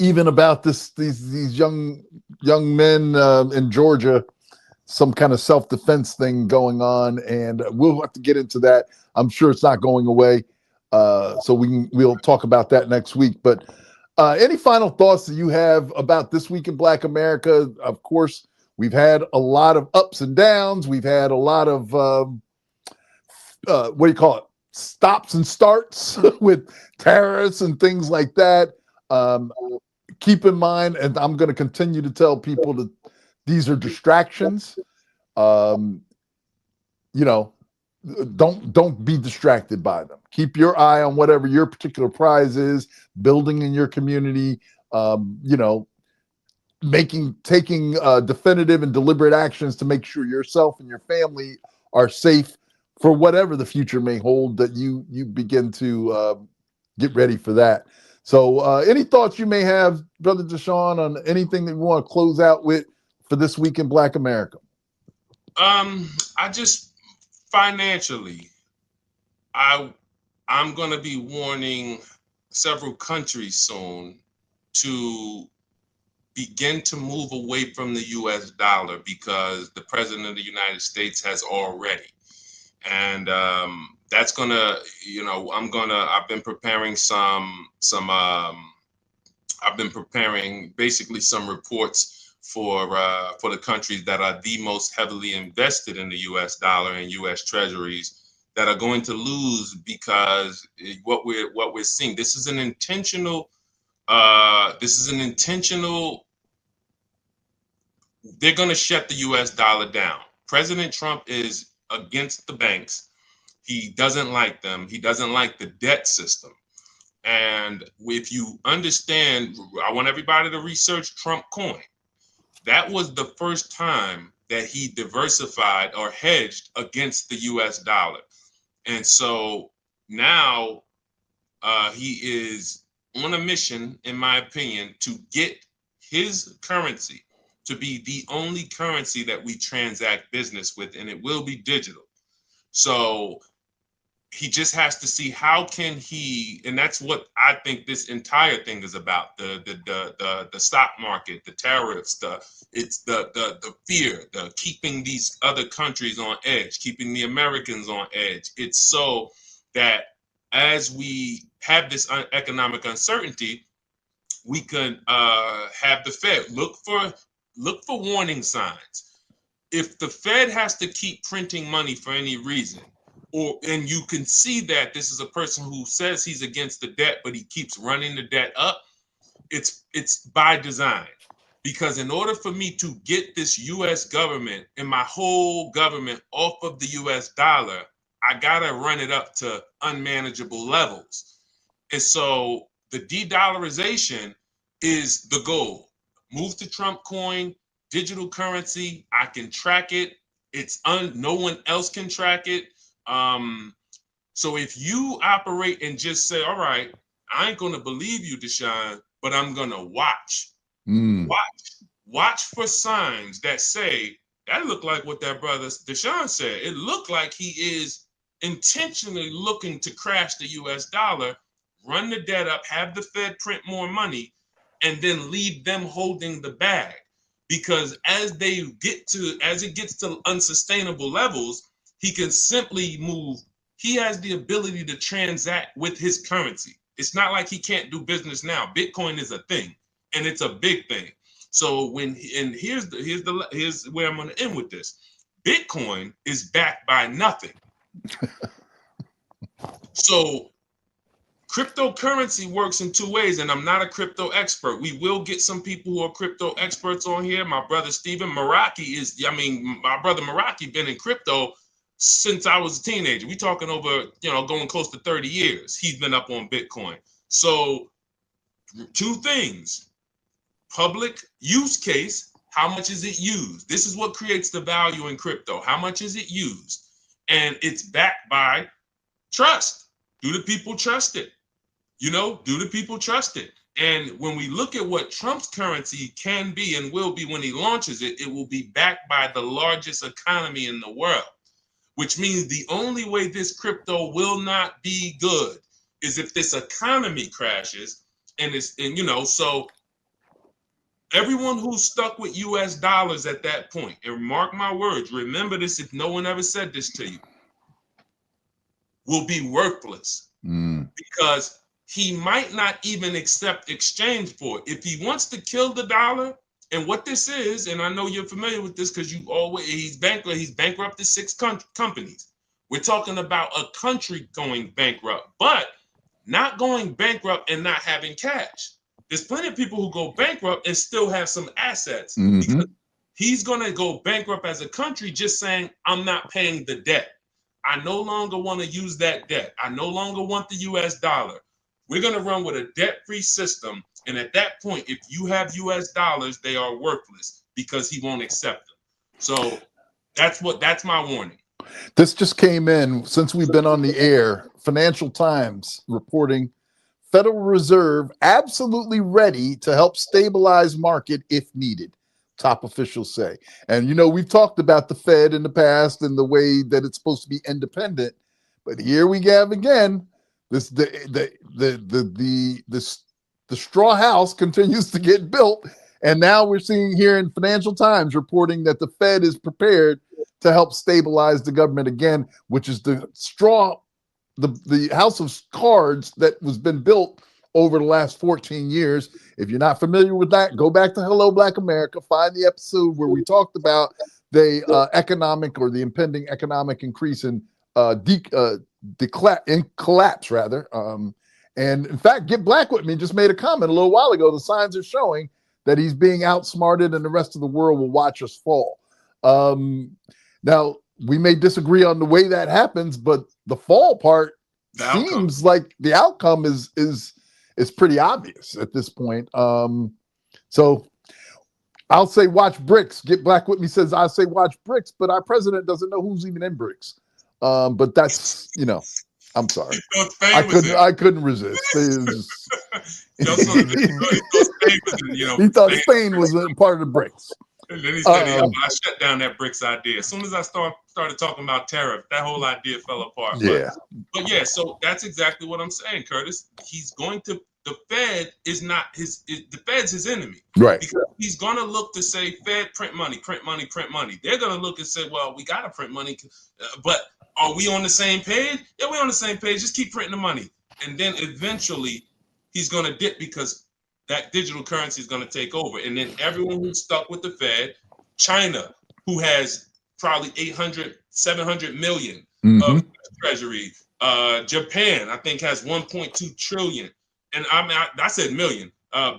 Even about these young men in Georgia, some kind of self-defense thing going on, and we'll have to get into that. I'm sure it's not going away, so we'll talk about that next week. But any final thoughts that you have about this week in Black America? Of course, we've had a lot of ups and downs. We've had a lot of what do you call it? Stops and starts with tariffs and things like that. Keep in mind, and I'm going to continue to tell people that these are distractions. You know, don't be distracted by them. Keep your eye on whatever your particular prize is, building in your community, you know, taking definitive and deliberate actions to make sure yourself and your family are safe for whatever the future may hold, that you begin to get ready for that. So any thoughts you may have, Brother Deshaun, on anything that you want to close out with for this week in Black America? I just financially, I'm going to be warning several countries soon to begin to move away from the U.S. dollar, because the President of the United States has already. And that's gonna, you know, I've been preparing I've been preparing basically some reports for the countries that are the most heavily invested in the U.S. dollar and U.S. treasuries that are going to lose, because what we're seeing, this is an intentional, they're going to shut the U.S. dollar down. President Trump is against the banks. He doesn't like them. He doesn't like the debt system. And if you understand, I want everybody to research Trump coin. That was the first time that he diversified or hedged against the U.S. dollar. And so now he is on a mission, in my opinion, to get his currency to be the only currency that we transact business with, and it will be digital. So he just has to see how can he, and that's what I think this entire thing is about: the stock market, the tariffs, the fear, the keeping these other countries on edge, keeping the Americans on edge. It's so that as we have this economic uncertainty, we can have the Fed look for warning signs. If the Fed has to keep printing money for any reason, and you can see that this is a person who says he's against the debt, but he keeps running the debt up, it's by design. Because in order for me to get this U.S. government and my whole government off of the U.S. dollar, I gotta run it up to unmanageable levels. And so the de-dollarization is the goal. Move to Trump coin, digital currency. I can track it. No one else can track it. So if you operate and just say, all right, I ain't gonna believe you, Deshaun, but I'm gonna watch. Watch for signs that say, that look like what that brother Deshaun said. It looked like he is intentionally looking to crash the US dollar, run the debt up, have the Fed print more money, and then leave them holding the bag. Because as it gets to unsustainable levels, he can simply move. He has the ability to transact with his currency. It's not like he can't do business now. Bitcoin is a thing, and it's a big thing. So here's where I'm going to end with this. Bitcoin is backed by nothing. So cryptocurrency works in two ways, and I'm not a crypto expert. We will get some people who are crypto experts on here. My brother Stephen Meraki my brother Meraki been in crypto since I was a teenager. We talking over, going close to 30 years. He's been up on Bitcoin. So two things: public use case, how much is it used? This is what creates the value in crypto. How much is it used? And it's backed by trust. Do the people trust it? You know, do the people trust it? And when we look at what Trump's currency can be and will be when he launches it, it will be backed by the largest economy in the world, which means the only way this crypto will not be good is if this economy crashes. And so everyone who's stuck with US dollars at that point, and mark my words, remember this if no one ever said this to you, will be worthless because he might not even accept exchange for it. If he wants to kill the dollar, and what this is, and I know you're familiar with this because he's bankrupted 6 companies. We're talking about a country going bankrupt, but not going bankrupt and not having cash. There's plenty of people who go bankrupt and still have some assets. Because he's going to go bankrupt as a country just saying, I'm not paying the debt. I no longer want to use that debt. I no longer want the US dollar. We're going to run with a debt-free system. And at that point, if you have US dollars, they are worthless because he won't accept them. So that's my warning. This just came in since we've been on the air. Financial Times reporting Federal Reserve absolutely ready to help stabilize market if needed, top officials say. And, you know, we've talked about the Fed in the past and the way that it's supposed to be independent. But here we have again, the straw house continues to get built. And now we're seeing here in Financial Times reporting that the Fed is prepared to help stabilize the government again, which is the house of cards that was been built over the last 14 years. If you're not familiar with that, go back to Hello Black America, find the episode where we talked about the the impending economic increase in collapse rather. And in fact, Get Black With Me just made a comment a little while ago. The signs are showing that he's being outsmarted and the rest of the world will watch us fall. Now, we may disagree on the way that happens, but the fall part seems like the outcome is pretty obvious at this point. So I'll say watch BRICS. Get Black With Me says I'll say watch BRICS, but our president doesn't know who's even in BRICS. But that's, you know, I'm sorry. I couldn't resist. He thought Spain was a part of the BRICS. And then he said, I shut down that BRICS idea. As soon as I started talking about tariff, that whole idea fell apart. Yeah. But yeah, so that's exactly what I'm saying, Curtis. He's going to, the Fed is not the Fed's his enemy. Right. Because he's going to look to say, Fed, print money, print money, print money. They're going to look and say, well, we got to print money. But are we on the same page? Yeah, we're on the same page. Just keep printing the money. And then eventually he's going to dip because that digital currency is going to take over. And then everyone who's stuck with the Fed, China, who has probably 800, 700 million of treasury. Japan, I think, has 1.2 trillion. And I said million,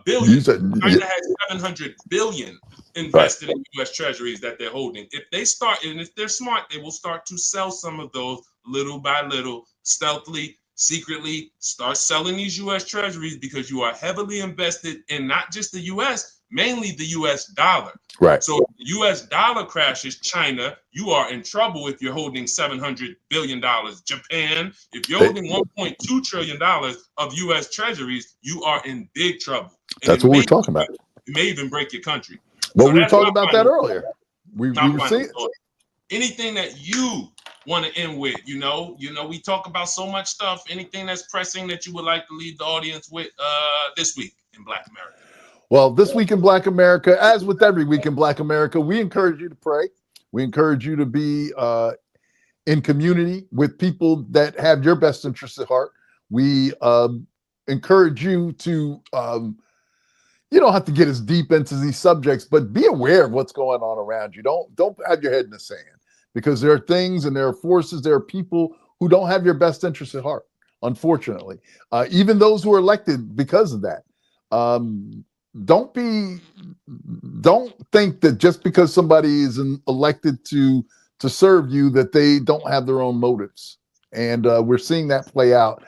billion. China has 700 billion invested in US treasuries that they're holding. If they start, and if they're smart, they will start to sell some of those little by little, stealthily, secretly start selling these US treasuries because you are heavily invested in not just the US, mainly the US dollar. Right. So if the US dollar crashes, China, you are in trouble if you're holding $700 billion. Japan, if you're holding $1.2 trillion of US treasuries, you are in big trouble. And that's what we're talking about. It may even break your country. Well, we were talking about that earlier. We were seeing anything that you want to end with, you know, we talk about so much stuff. Anything that's pressing that you would like to leave the audience with this week in Black America? Well, this week in Black America, as with every week in Black America, we encourage you to pray. We encourage you to be in community with people that have your best interests at heart. We encourage you to, you don't have to get as deep into these subjects, but be aware of what's going on around you. Don't have your head in the sand, because there are things and there are forces, there are people who don't have your best interests at heart, unfortunately. Even those who are elected because of that. Don't think that just because somebody is elected to serve you that they don't have their own motives. And we're seeing that play out.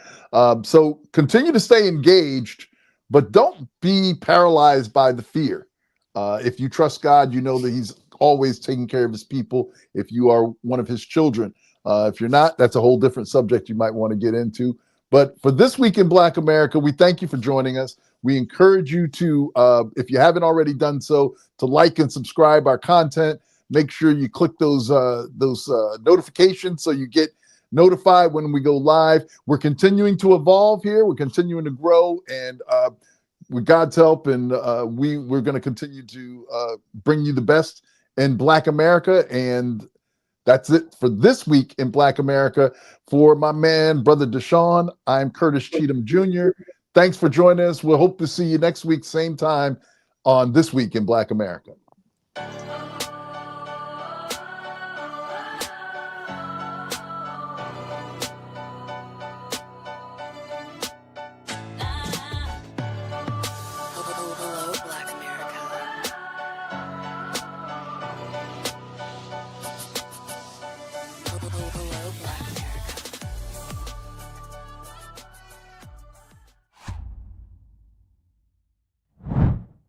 So continue to stay engaged, but don't be paralyzed by the fear. If you trust God, you know that he's always taking care of his people. If you are one of his children, if you're not, that's a whole different subject you might want to get into. But for this week in Black America, we thank you for joining us. We encourage you to, if you haven't already done so, to like and subscribe our content. Make sure you click those notifications so you get notified when we go live. We're continuing to evolve here. We're continuing to grow, and with God's help, and we're going to continue to bring you the best in Black America. And that's it for this week in Black America. For my man, Brother Deshaun, I'm Curtis Cheatham Jr. Thanks for joining us. We'll hope to see you next week, same time, on This Week in Black America. Hello, Black America. Hello, Black America.